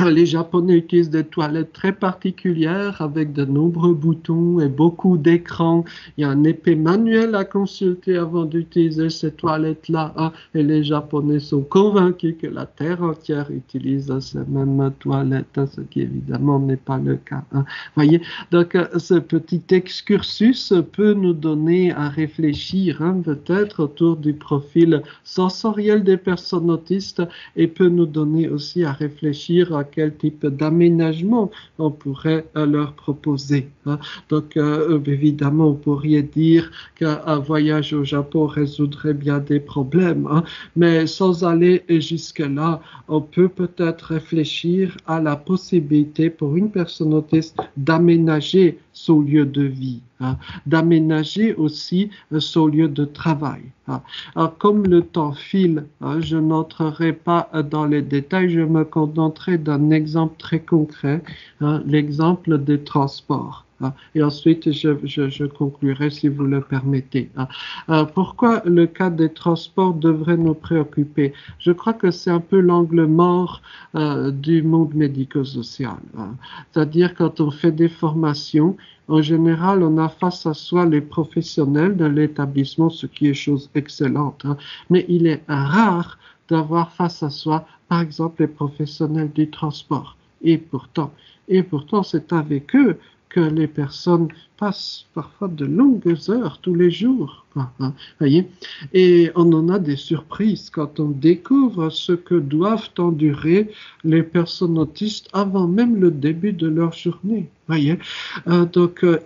Les Japonais utilisent des toilettes très particulières avec de nombreux boutons et beaucoup d'écrans. Il y a un épée manuel à consulter avant d'utiliser ces toilettes-là. Hein, et les Japonais sont convaincus que la Terre entière utilise ces mêmes toilettes, ce qui évidemment n'est pas le cas. Hein. Voyez, donc ce petit excursus peut nous donner à réfléchir, hein, peut-être autour du profil sensoriel des personnes autistes et peut nous donner aussi à réfléchir à quel type d'aménagement on pourrait leur proposer. Hein. Donc, évidemment, vous pourriez dire qu'un voyage au Japon résoudrait bien des problèmes, hein, mais sans aller jusque-là, on peut peut-être réfléchir à la possibilité pour une personne autiste d'aménager son lieu de vie, hein, d'aménager aussi son lieu de travail. Hein. Alors, comme le temps file, hein, je n'entrerai pas dans les détails, je me contenterai d'un exemple très concret, hein, l'exemple des transports. Hein. Et ensuite, je conclurai si vous le permettez. Hein. Pourquoi le cas des transports devrait nous préoccuper? Je crois que c'est un peu l'angle mort du monde médico-social. Hein. C'est-à-dire quand on fait des formations, en général, on a face à soi les professionnels de l'établissement, ce qui est chose excellente. Hein. Mais il est rare d'avoir face à soi, par exemple, les professionnels du transport. Et pourtant, c'est avec eux que les personnes passent parfois de longues heures tous les jours. Hein, voyez? Et on en a des surprises quand on découvre ce que doivent endurer les personnes autistes avant même le début de leur journée. Voyez?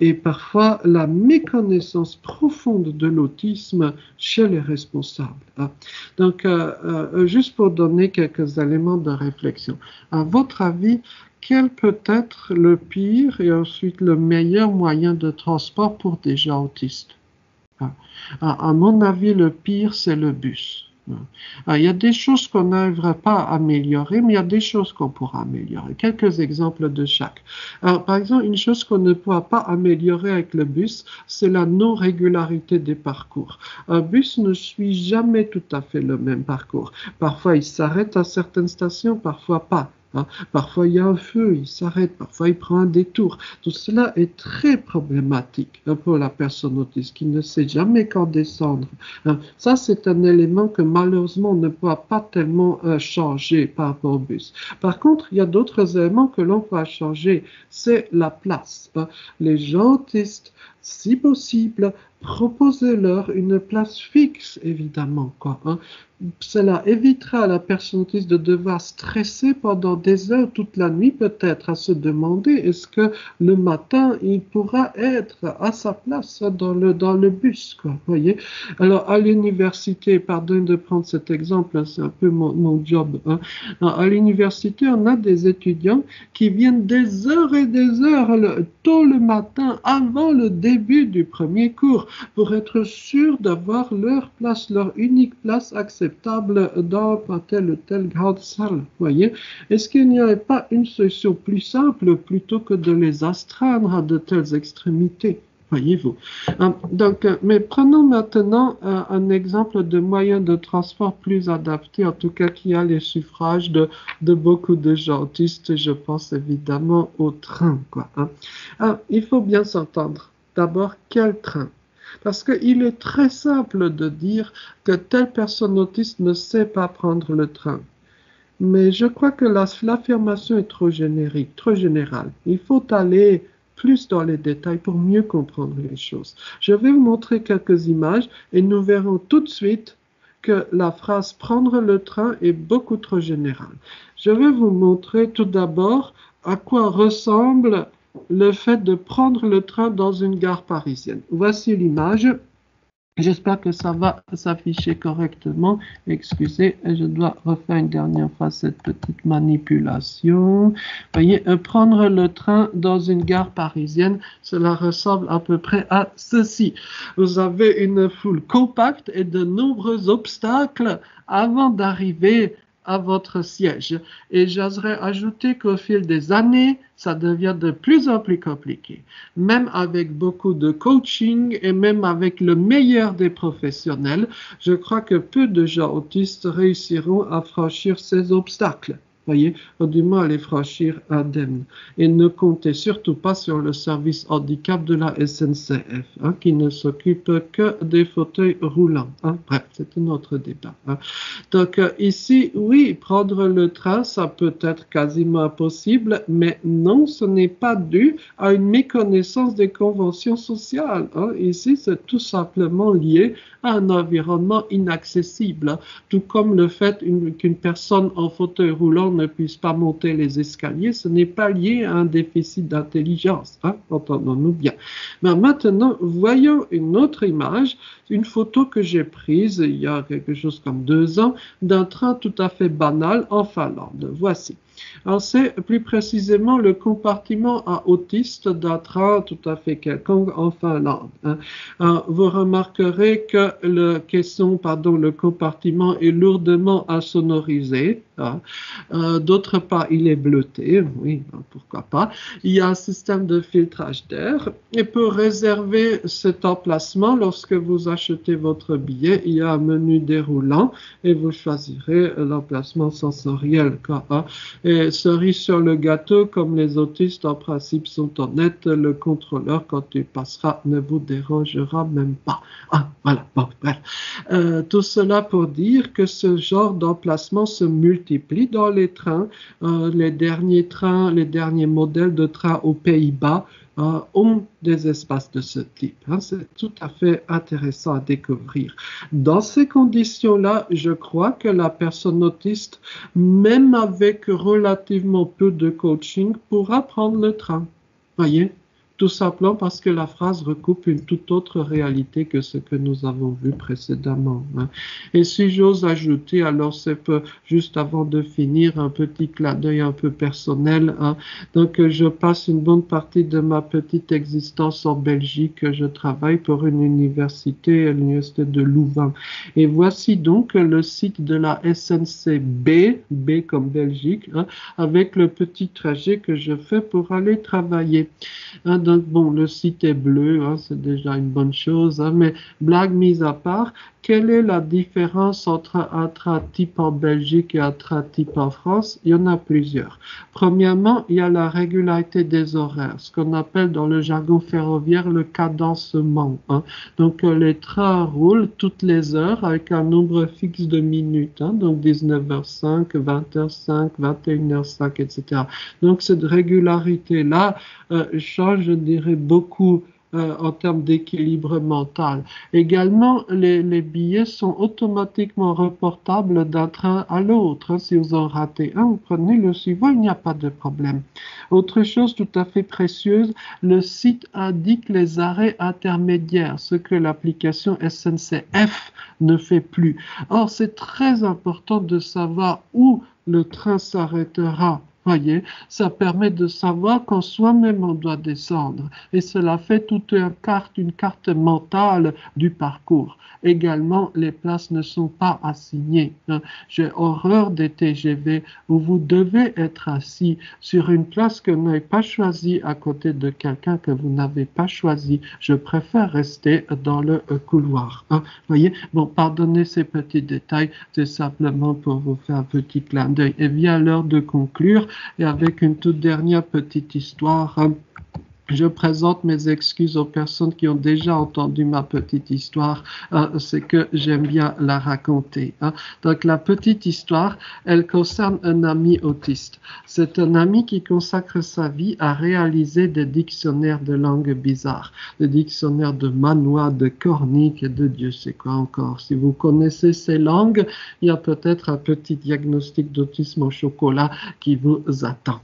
Et parfois la méconnaissance profonde de l'autisme chez les responsables. Hein. Donc, juste pour donner quelques éléments de réflexion, à votre avis, quel peut être le pire et ensuite le meilleur moyen de transport pour des gens autistes? À mon avis, le pire, c'est le bus. Il y a des choses qu'on n'arrivera pas à améliorer, mais il y a des choses qu'on pourra améliorer. Quelques exemples de chaque. Alors, par exemple, une chose qu'on ne pourra pas améliorer avec le bus, c'est la non-régularité des parcours. Un bus ne suit jamais tout à fait le même parcours. Parfois, il s'arrête à certaines stations, parfois pas. Hein. Parfois, il y a un feu, il s'arrête, parfois, il prend un détour. Tout cela est très problématique pour la personne autiste qui ne sait jamais quand descendre. Hein. Ça, c'est un élément que malheureusement on ne pourra pas tellement changer par rapport au bus. Par contre, il y a d'autres éléments que l'on pourra changer. C'est la place. Hein. Les gens autistes, si possible, proposez-leur une place fixe, évidemment. Hein. Cela évitera à la personne autiste de devoir stresser pendant des heures, toute la nuit peut-être, à se demander est-ce que le matin, il pourra être à sa place dans le bus. Voyez? Alors, à l'université, pardonnez de prendre cet exemple, c'est un peu mon job. Hein. Alors, à l'université, on a des étudiants qui viennent des heures et des heures tôt le matin, avant le début du premier cours, pour être sûrs d'avoir leur place, leur unique place acceptable dans telle ou telle grande salle. Voyez? Est-ce qu'il n'y aurait pas une solution plus simple plutôt que de les astreindre à de telles extrémités? Voyez-vous. Mais prenons maintenant un exemple de moyen de transport plus adapté, en tout cas qui a les suffrages de beaucoup de gens autistes. Je pense évidemment au train. Il faut bien s'entendre. D'abord, quel train? Parce qu'il est très simple de dire que telle personne autiste ne sait pas prendre le train. Mais je crois que l'affirmation est trop générique, trop générale. Il faut aller plus dans les détails pour mieux comprendre les choses. Je vais vous montrer quelques images et nous verrons tout de suite que la phrase prendre le train est beaucoup trop générale. Je vais vous montrer tout d'abord à quoi ressemble le fait de prendre le train dans une gare parisienne. Voici l'image. J'espère que ça va s'afficher correctement. Excusez, je dois refaire une dernière fois cette petite manipulation. Voyez, prendre le train dans une gare parisienne, cela ressemble à peu près à ceci. Vous avez une foule compacte et de nombreux obstacles avant d'arriver à votre siège. Et j'oserais ajouter qu'au fil des années, ça devient de plus en plus compliqué. Même avec beaucoup de coaching et même avec le meilleur des professionnels, je crois que peu de gens autistes réussiront à franchir ces obstacles. Voyez, ou du moins à les franchir indemnes. Et ne comptez surtout pas sur le service handicap de la SNCF, qui ne s'occupe que des fauteuils roulants. Bref, c'est un autre débat. Donc ici, oui, prendre le train, ça peut être quasiment impossible, mais non, ce n'est pas dû à une méconnaissance des conventions sociales. Ici, c'est tout simplement lié à un environnement inaccessible, tout comme le fait qu'une personne en fauteuil roulant ne puisse pas monter les escaliers, ce n'est pas lié à un déficit d'intelligence, entendons-nous bien. Mais maintenant, voyons une autre image, une photo que j'ai prise il y a quelque chose comme 2 ans, d'un train tout à fait banal en Finlande. Voici. Alors, c'est plus précisément le compartiment à autistes d'un train tout à fait quelconque en Finlande. Vous remarquerez que le compartiment est lourdement insonorisé. D'autre part, il est bleuté, oui, pourquoi pas. Il y a un système de filtrage d'air. Et pour réserver cet emplacement, lorsque vous achetez votre billet, il y a un menu déroulant et vous choisirez l'emplacement sensoriel. Et cerise sur le gâteau, comme les autistes en principe sont honnêtes, le contrôleur, quand il passera, ne vous dérangera même pas. Voilà, bon, bref. Tout cela pour dire que ce genre d'emplacement se multiplie dans les trains. Les derniers modèles de trains aux Pays-Bas ont des espaces de ce type. C'est tout à fait intéressant à découvrir. Dans ces conditions-là, je crois que la personne autiste, même avec relativement peu de coaching, pourra prendre le train. Voyez ? Tout simplement parce que la phrase recoupe une toute autre réalité que ce que nous avons vu précédemment. Et si j'ose ajouter, alors c'est juste avant de finir, un petit clin d'œil un peu personnel. Donc je passe une bonne partie de ma petite existence en Belgique. Je travaille pour une université, l'université de Louvain. Et voici donc le site de la SNCB, B comme Belgique, avec le petit trajet que je fais pour aller travailler. Donc, bon, le site est bleu, c'est déjà une bonne chose, mais blague mise à part, quelle est la différence entre un train type en Belgique et un train type en France? Il y en a plusieurs. Premièrement, il y a la régularité des horaires, ce qu'on appelle dans le jargon ferroviaire le cadencement. Donc, les trains roulent toutes les heures avec un nombre fixe de minutes, donc 19h05, 20h05, 21h05, etc. Donc, cette régularité-là change, je dirais, beaucoup en termes d'équilibre mental. Également, les billets sont automatiquement reportables d'un train à l'autre. Si vous en ratez un, vous prenez le suivant, il n'y a pas de problème. Autre chose tout à fait précieuse, le site indique les arrêts intermédiaires, ce que l'application SNCF ne fait plus. Or, c'est très important de savoir où le train s'arrêtera. Voyez, ça permet de savoir quand soi-même on doit descendre et cela fait toute une carte mentale du parcours. Également, les places ne sont pas assignées. J'ai horreur des TGV où vous devez être assis sur une place que vous n'avez pas choisie à côté de quelqu'un que vous n'avez pas choisi. Je préfère rester dans le couloir. Voyez, bon, pardonnez ces petits détails, c'est simplement pour vous faire un petit clin d'œil. Et vient l'heure de conclure. Et avec une toute dernière petite histoire, Je présente mes excuses aux personnes qui ont déjà entendu ma petite histoire. C'est que j'aime bien la raconter. Donc la petite histoire, elle concerne un ami autiste. C'est un ami qui consacre sa vie à réaliser des dictionnaires de langues bizarres, des dictionnaires de manois, de corniques et de Dieu sait quoi encore. Si vous connaissez ces langues, il y a peut-être un petit diagnostic d'autisme au chocolat qui vous attend.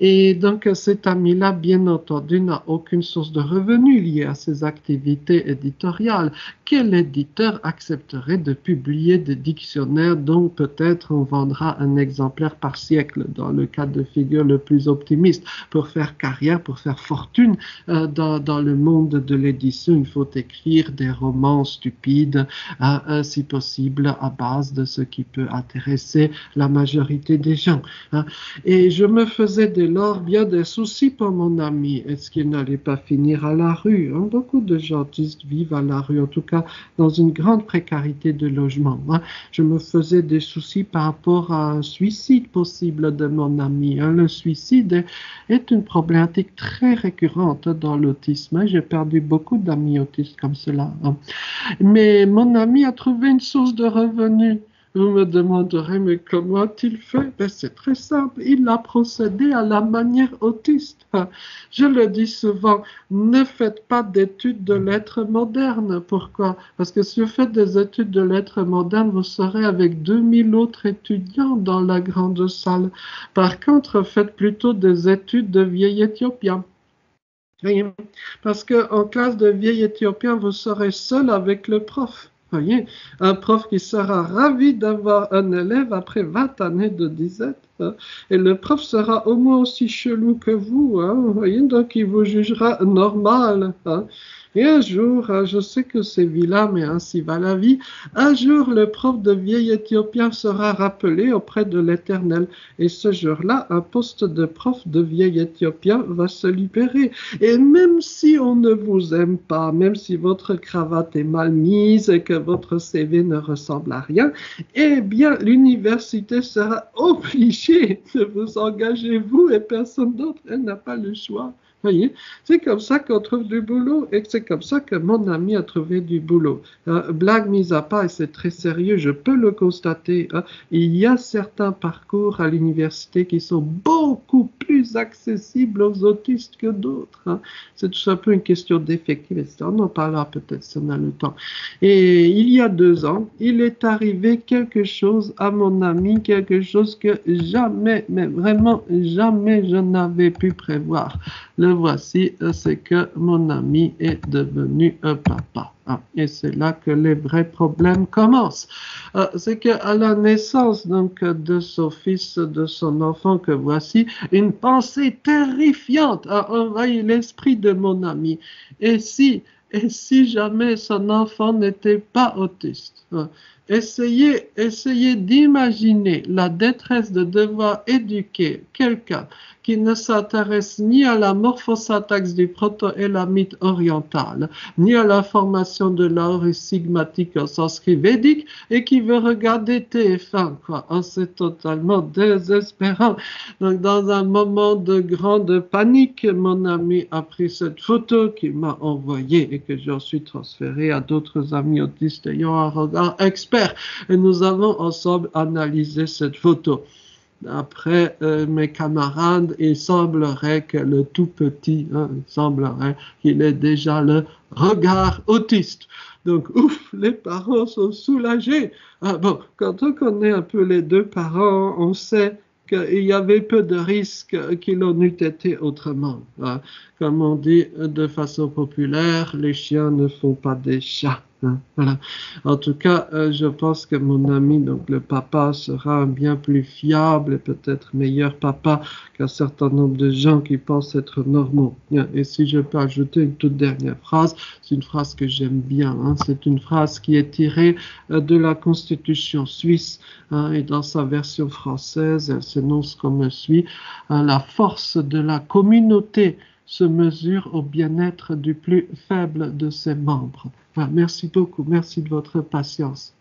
Et donc cet ami-là, bien entendu, n'a aucune source de revenus liée à ses activités éditoriales. Quel éditeur accepterait de publier des dictionnaires dont peut-être on vendra un exemplaire par siècle, dans le cas de figure le plus optimiste? Pour faire carrière, pour faire fortune dans le monde de l'édition, il faut écrire des romans stupides, si possible à base de ce qui peut intéresser la majorité des gens. Et je me faisais dès lors bien des soucis pour mon ami. Est-ce qu'il n'allait pas finir à la rue? Beaucoup de gens autistes vivent à la rue, en tout cas dans une grande précarité de logement. Je me faisais des soucis par rapport à un suicide possible de mon ami. Le suicide est une problématique très récurrente dans l'autisme. J'ai perdu beaucoup d'amis autistes comme cela. Mais mon ami a trouvé une source de revenus. Vous me demanderez, mais comment a-t-il fait? Ben, c'est très simple, il a procédé à la manière autiste. Je le dis souvent, ne faites pas d'études de lettres modernes. Pourquoi? Parce que si vous faites des études de lettres modernes, vous serez avec 2000 autres étudiants dans la grande salle. Par contre, faites plutôt des études de vieil éthiopien. Voyez? Parce qu'en classe de vieil éthiopien, vous serez seul avec le prof. Voyez, un prof qui sera ravi d'avoir un élève après 20 années de disette. Et le prof sera au moins aussi chelou que vous. Voyez, donc il vous jugera normal. Et un jour, je sais que c'est vilain, mais ainsi va la vie, un jour le prof de vieil éthiopien sera rappelé auprès de l'Éternel. Et ce jour-là, un poste de prof de vieil éthiopien va se libérer. Et même si on ne vous aime pas, même si votre cravate est mal mise et que votre CV ne ressemble à rien, eh bien, l'université sera obligée de vous engager, vous et personne d'autre. Elle n'a pas le choix. Voyez, c'est comme ça qu'on trouve du boulot et c'est comme ça que mon ami a trouvé du boulot. Blague mise à part, et c'est très sérieux, je peux le constater, il y a certains parcours à l'université qui sont beaucoup plus accessibles aux autistes que d'autres. C'est tout un peu une question d'effectif, etc. On en parlera peut-être si on a le temps. Et il y a 2 ans, il est arrivé quelque chose à mon ami, quelque chose que jamais, mais vraiment jamais je n'avais pu prévoir. Le voici, c'est que mon ami est devenu un papa. Et c'est là que les vrais problèmes commencent. C'est qu'à la naissance donc de son fils, de son enfant que voici, une pensée terrifiante a envahi l'esprit de mon ami. Et si jamais son enfant n'était pas autiste? Essayez d'imaginer la détresse de devoir éduquer quelqu'un qui ne s'intéresse ni à la morphosyntaxe du proto-élamite oriental, ni à la formation de l'aoré sigmatique en sanskrit védique, et qui veut regarder TF1, quoi. C'est totalement désespérant. Donc, dans un moment de grande panique, mon ami a pris cette photo qu'il m'a envoyée et que j'ai ensuite transférée à d'autres amis autistes ayant un regard expert. Et nous avons ensemble analysé cette photo. Après mes camarades, il semblerait que le tout petit, il semblerait qu'il ait déjà le regard autiste. Donc, ouf, les parents sont soulagés. Bon, quand on connaît un peu les 2 parents, on sait qu'il y avait peu de risques qu'il en eût été autrement. Comme on dit de façon populaire, les chiens ne font pas des chats. Voilà. En tout cas, je pense que mon ami, donc le papa, sera un bien plus fiable et peut-être meilleur papa qu'un certain nombre de gens qui pensent être normaux. Et si je peux ajouter une toute dernière phrase, c'est une phrase que j'aime bien. C'est une phrase qui est tirée de la Constitution suisse et dans sa version française, elle s'énonce comme suit: la force de la communauté se mesure au bien-être du plus faible de ses membres. Voilà, merci beaucoup, merci de votre patience.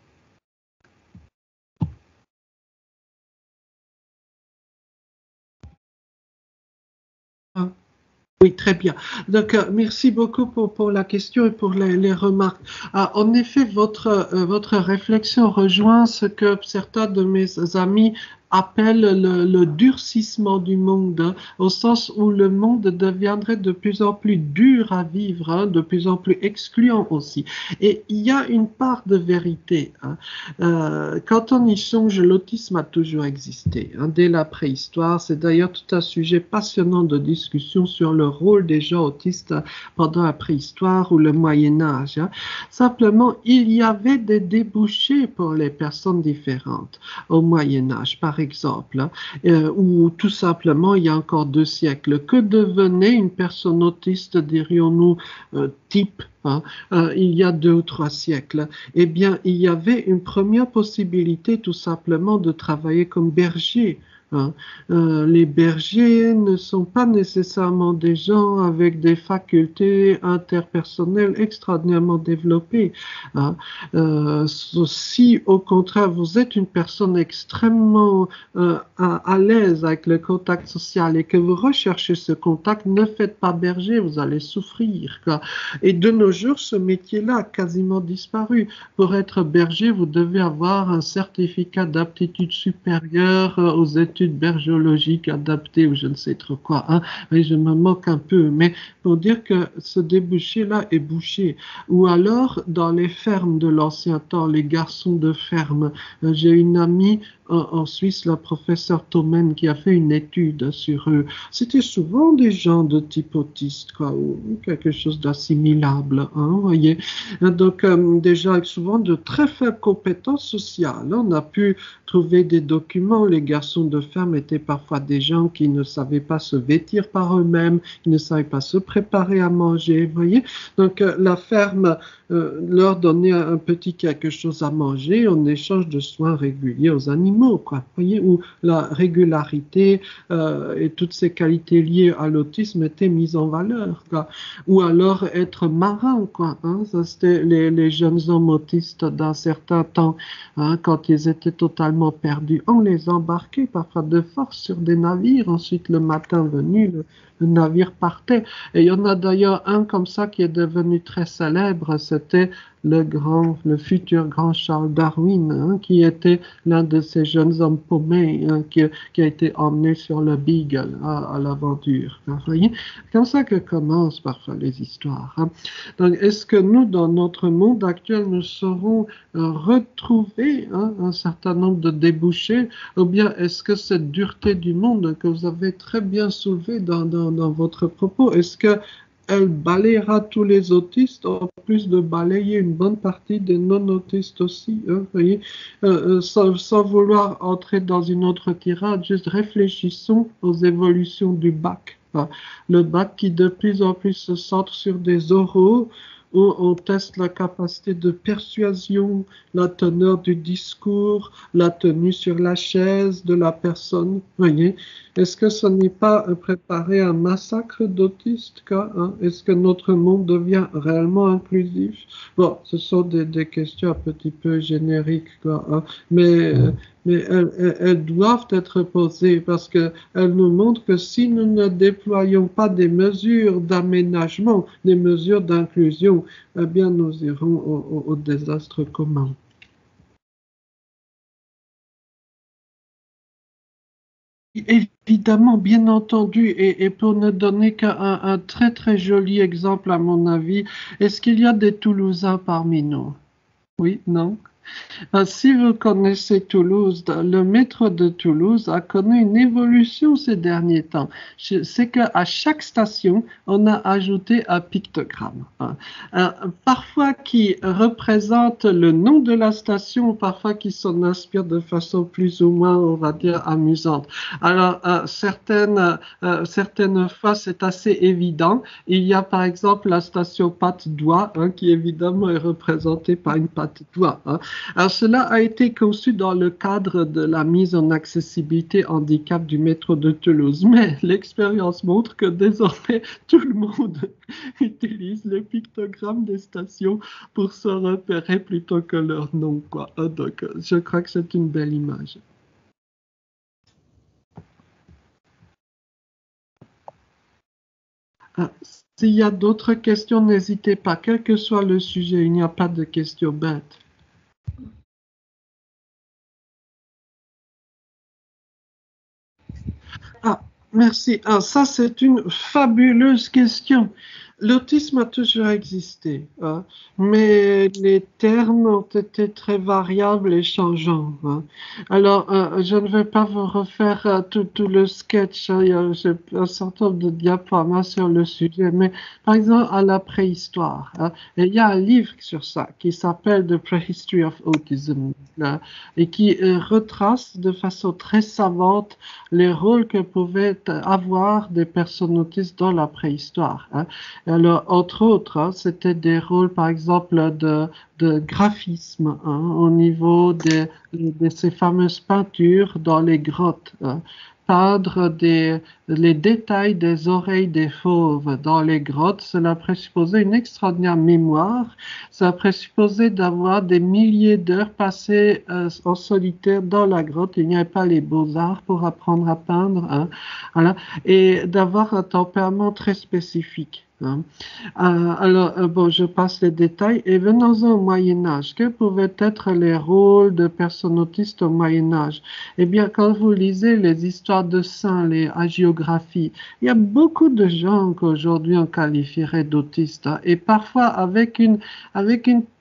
Oui, très bien. Donc, merci beaucoup pour la question et pour les remarques. En effet, votre réflexion rejoint ce que certains de mes amis appellent le durcissement du monde, hein, au sens où le monde deviendrait de plus en plus dur à vivre, hein, de plus en plus excluant aussi. Et il y a une part de vérité, hein. Quand on y songe, l'autisme a toujours existé, hein, dès la préhistoire. C'est d'ailleurs tout un sujet passionnant de discussion sur le rôle des gens autistes pendant la préhistoire ou le Moyen Âge, hein. Simplement, il y avait des débouchés pour les personnes différentes au Moyen Âge, par exemple, hein, ou tout simplement, il y a encore 2 siècles. Que devenait une personne autiste, dirions-nous, type, hein, il y a 2 ou 3 siècles? Eh bien, il y avait une première possibilité tout simplement de travailler comme berger, hein. Les bergers ne sont pas nécessairement des gens avec des facultés interpersonnelles extraordinairement développées, hein. Si au contraire vous êtes une personne extrêmement à l'aise avec le contact social et que vous recherchez ce contact, ne faites pas berger, vous allez souffrir, quoi. Et de nos jours, ce métier-là a quasiment disparu. Pour être berger, vous devez avoir un certificat d'aptitude supérieure aux études bergologiques adaptées ou je ne sais trop quoi, hein. Mais je me moque un peu. Mais pour dire que ce débouché-là est bouché. Ou alors, dans les fermes de l'ancien temps, les garçons de ferme. J'ai une amie en Suisse, la professeure Thomen, qui a fait une étude sur eux. C'était souvent des gens de type autiste, quoi, ou quelque chose d'assimilable, hein, vous voyez. Donc, déjà, avec souvent de très faibles compétences sociales. On a pu trouver des documents. Les garçons de ferme étaient parfois des gens qui ne savaient pas se vêtir par eux-mêmes, qui ne savaient pas se préparer à manger, vous voyez. Donc, la ferme leur donnait un petit quelque chose à manger en échange de soins réguliers aux animaux, quoi, vous voyez, où la régularité et toutes ces qualités liées à l'autisme étaient mises en valeur, quoi. Ou alors être marin, quoi, hein. Ça, c'était les jeunes hommes autistes d'un certain temps, hein, quand ils étaient totalement perdus. On les embarquait parfois de force sur des navires. Ensuite, le matin venu, le navire partait. Et il y en a d'ailleurs un comme ça qui est devenu très célèbre, c'était le futur grand Charles Darwin, hein, qui était l'un de ces jeunes hommes paumés, hein, qui a été emmené sur le Beagle à l'aventure. Vous voyez, c'est comme ça que commencent parfois les histoires, hein. Donc, est-ce que nous, dans notre monde actuel, nous saurons retrouver, hein, un certain nombre de débouchés, ou bien est-ce que cette dureté du monde que vous avez très bien soulevée dans votre propos, est-ce que elle balayera tous les autistes en plus de balayer une bonne partie des non-autistes aussi, hein, vous voyez, sans vouloir entrer dans une autre tirade, juste réfléchissons aux évolutions du bac, hein. Le bac qui de plus en plus se centre sur des oraux, où on teste la capacité de persuasion, la teneur du discours, la tenue sur la chaise de la personne, vous voyez. Est-ce que ce n'est pas préparer un massacre d'autistes, quoi, hein? Est-ce que notre monde devient réellement inclusif? Bon, ce sont des questions un petit peu génériques, quoi, hein, mais elles doivent être posées parce qu'elles nous montrent que si nous ne déployons pas des mesures d'aménagement, des mesures d'inclusion, eh bien, nous irons au désastre commun. Évidemment, bien entendu, et pour ne donner qu'un très très joli exemple à mon avis, est-ce qu'il y a des Toulousains parmi nous? Oui, non? Si vous connaissez Toulouse, le métro de Toulouse a connu une évolution ces derniers temps. C'est qu'à chaque station, on a ajouté un pictogramme, hein. Parfois qui représente le nom de la station, parfois qui s'en inspire de façon plus ou moins, on va dire, amusante. Alors, certaines fois, c'est assez évident. Il y a par exemple la station Patte-d'Oie, hein, qui évidemment est représentée par une patte d'oie, hein. Alors, cela a été conçu dans le cadre de la mise en accessibilité handicap du métro de Toulouse. Mais l'expérience montre que désormais, tout le monde utilise les pictogrammes des stations pour se repérer plutôt que leur nom, quoi. Donc, je crois que c'est une belle image. Ah, s'il y a d'autres questions, n'hésitez pas, quel que soit le sujet, il n'y a pas de questions bêtes. Ah, merci. Ah, ça, c'est une fabuleuse question. L'autisme a toujours existé, hein, mais les termes ont été très variables et changeants, hein. Alors, je ne vais pas vous refaire tout le sketch, hein, j'ai un certain nombre de diaporamas sur le sujet, mais par exemple, à la préhistoire, hein, et il y a un livre sur ça qui s'appelle The Prehistory of Autism, là, et qui retrace de façon très savante les rôles que pouvaient avoir des personnes autistes dans la préhistoire, hein. Alors, entre autres, hein, c'était des rôles, par exemple, de graphisme, hein, au niveau de ces fameuses peintures dans les grottes, hein. Peindre les détails des oreilles des fauves dans les grottes, cela présupposait une extraordinaire mémoire, ça présupposait d'avoir des milliers d'heures passées en solitaire dans la grotte. Il n'y avait pas les beaux-arts pour apprendre à peindre, hein, voilà, et d'avoir un tempérament très spécifique, hein. Alors, bon, je passe les détails et venons-en au Moyen Âge. Quels pouvaient être les rôles de personnes autistes au Moyen Âge? Eh bien, quand vous lisez les histoires de saints, les hagiographies, il y a beaucoup de gens qu'aujourd'hui on qualifierait d'autistes, hein, et parfois avec une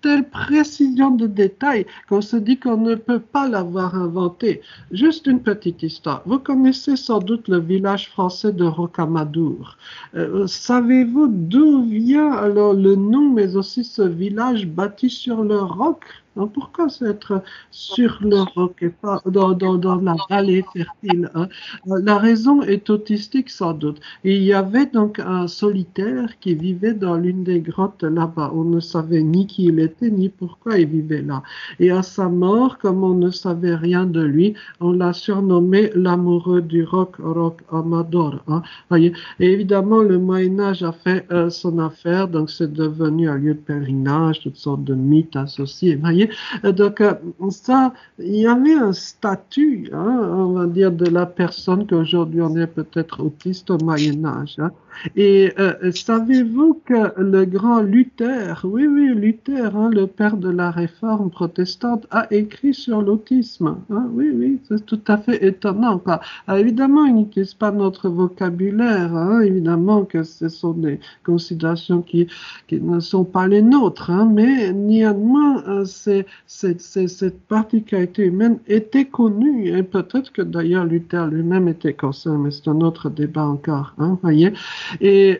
telle précision de détails qu'on se dit qu'on ne peut pas l'avoir inventé. Juste une petite histoire. Vous connaissez sans doute le village français de Rocamadour. Savez-vous d'où vient alors le nom, mais aussi ce village bâti sur le roc? Hein, pourquoi c'est être sur le roc et pas dans la vallée fertile, hein? La raison est autistique sans doute. Et il y avait donc un solitaire qui vivait dans l'une des grottes là-bas. On ne savait ni qui il était, ni pourquoi il vivait là. Et à sa mort, comme on ne savait rien de lui, on l'a surnommé l'amoureux du roc, Roc Amador, hein, voyez. Et évidemment, le Moyen-Âge a fait son affaire, donc c'est devenu un lieu de pèlerinage, toutes sortes de mythes associés, voyez. Donc, ça, il y avait un statut, hein, on va dire, de la personne qu'aujourd'hui on est peut-être autiste au Moyen-Âge, hein. Et savez-vous que le grand Luther, oui, oui, Luther, hein, le père de la réforme protestante, a écrit sur l'autisme, hein, oui, oui, c'est tout à fait étonnant, quoi. Alors, évidemment, il n'utilise pas notre vocabulaire, hein, évidemment que ce sont des considérations qui ne sont pas les nôtres, hein, mais néanmoins, cette particularité humaine était connue, et peut-être que d'ailleurs Luther lui-même était concerné, mais c'est un autre débat encore, hein, voyez. Et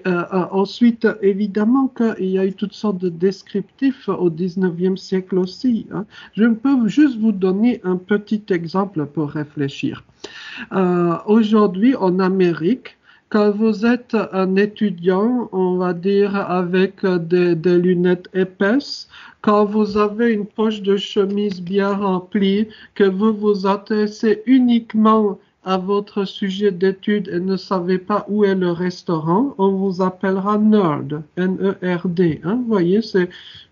ensuite, évidemment qu'il y a eu toutes sortes de descriptifs au 19e siècle aussi, hein. Je peux juste vous donner un petit exemple pour réfléchir. Aujourd'hui, en Amérique, quand vous êtes un étudiant, on va dire avec des lunettes épaisses, quand vous avez une poche de chemise bien remplie, que vous vous intéressez uniquement à votre sujet d'étude et ne savez pas où est le restaurant, on vous appellera nerd, N-E-R-D, hein. Vous voyez, c'est,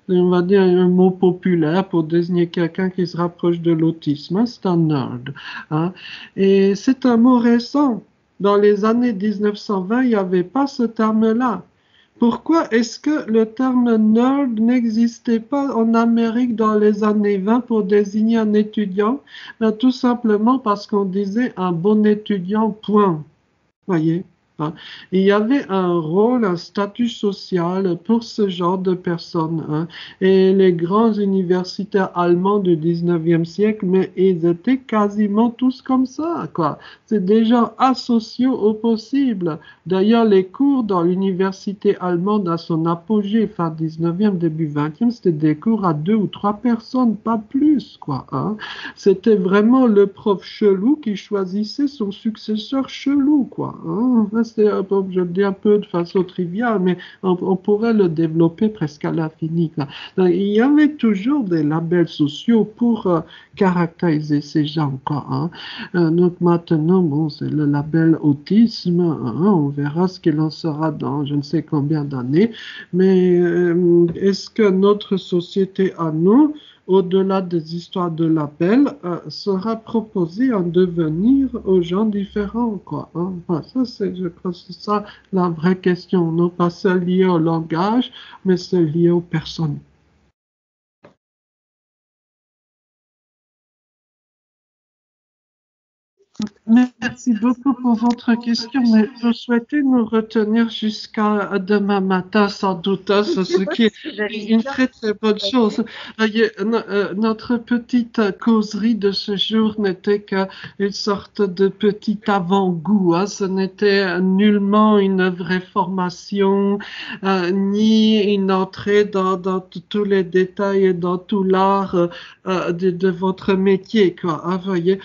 on va dire, un mot populaire pour désigner quelqu'un qui se rapproche de l'autisme, hein, c'est un nerd, hein. Et c'est un mot récent. Dans les années 1920, il n'y avait pas ce terme-là. Pourquoi est-ce que le terme nerd n'existait pas en Amérique dans les années 20 pour désigner un étudiant? Ben, tout simplement parce qu'on disait un bon étudiant, point. Voyez, hein. Il y avait un rôle, un statut social pour ce genre de personnes, hein. Et les grands universitaires allemands du 19e siècle, mais ils étaient quasiment tous comme ça, quoi. C'est des gens asociaux au possible. D'ailleurs, les cours dans l'université allemande à son apogée, fin 19e, début 20e, c'était des cours à 2 ou 3 personnes, pas plus, quoi, hein. C'était vraiment le prof chelou qui choisissait son successeur chelou, quoi, hein. Je le dis un peu de façon triviale, mais on pourrait le développer presque à l'infini, quoi. Donc, il y avait toujours des labels sociaux pour caractériser ces gens, quoi, hein. Donc maintenant, bon, c'est le label autisme, hein, on verra ce qu'il en sera dans je ne sais combien d'années, mais est-ce que notre société à nous au-delà des histoires de l'appel, sera proposé en devenir aux gens différents, quoi. Hein. Enfin, ça, je crois que c'est ça la vraie question. Non pas celle liée au langage, mais celle liée aux personnes. Merci beaucoup pour votre question, mais je souhaitais nous retenir jusqu'à demain matin, sans doute, hein, ce qui est une très très bonne chose. Notre petite causerie de ce jour n'était qu'une sorte de petit avant-goût. Hein. Ce n'était nullement une vraie formation, ni une entrée dans tous les détails et dans tout l'art de votre métier, quoi. Hein, voyez.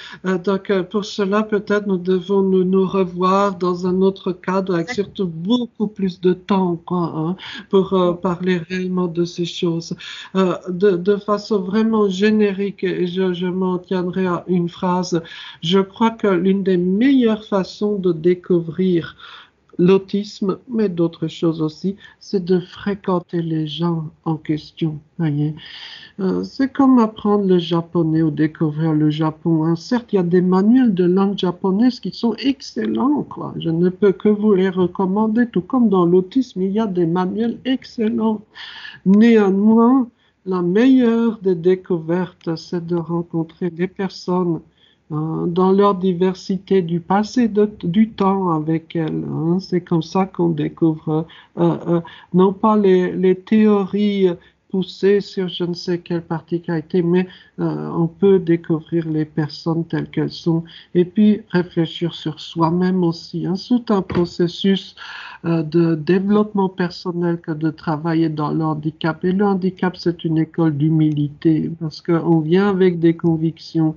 Donc, pour cela, peut-être nous devons nous revoir dans un autre cadre avec surtout beaucoup plus de temps, quoi, hein, pour parler réellement de ces choses. De façon vraiment générique, et je m'en tiendrai à une phrase, je crois que l'une des meilleures façons de découvrir l'autisme, mais d'autres choses aussi, c'est de fréquenter les gens en question. Voyez. C'est comme apprendre le japonais ou découvrir le Japon. Hein. Certes, il y a des manuels de langue japonaise qui sont excellents, quoi. Je ne peux que vous les recommander, tout comme dans l'autisme, il y a des manuels excellents. Néanmoins, la meilleure des découvertes, c'est de rencontrer des personnes dans leur diversité du passé, du temps avec elles. Hein. C'est comme ça qu'on découvre non pas les théories poussées sur je ne sais quelle particularité, mais on peut découvrir les personnes telles qu'elles sont et puis réfléchir sur soi-même aussi. Hein. C'est un processus de développement personnel que de travailler dans le handicap. Et le handicap, c'est une école d'humilité parce qu'on vient avec des convictions.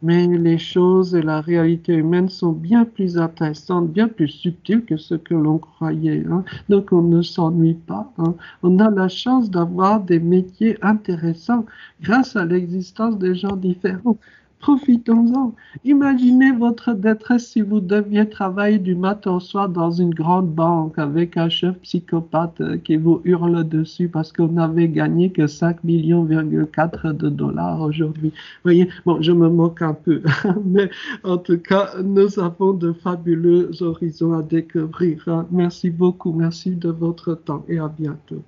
Mais les choses et la réalité humaine sont bien plus intéressantes, bien plus subtiles que ce que l'on croyait. Hein. Donc on ne s'ennuie pas. Hein. On a la chance d'avoir des métiers intéressants grâce à l'existence des gens différents. Profitons-en. Imaginez votre détresse si vous deviez travailler du matin au soir dans une grande banque avec un chef psychopathe qui vous hurle dessus parce qu'on n'avait gagné que 5,4 millions de dollars aujourd'hui. Vous voyez, bon, je me moque un peu, mais en tout cas, nous avons de fabuleux horizons à découvrir. Hein. Merci beaucoup, merci de votre temps et à bientôt.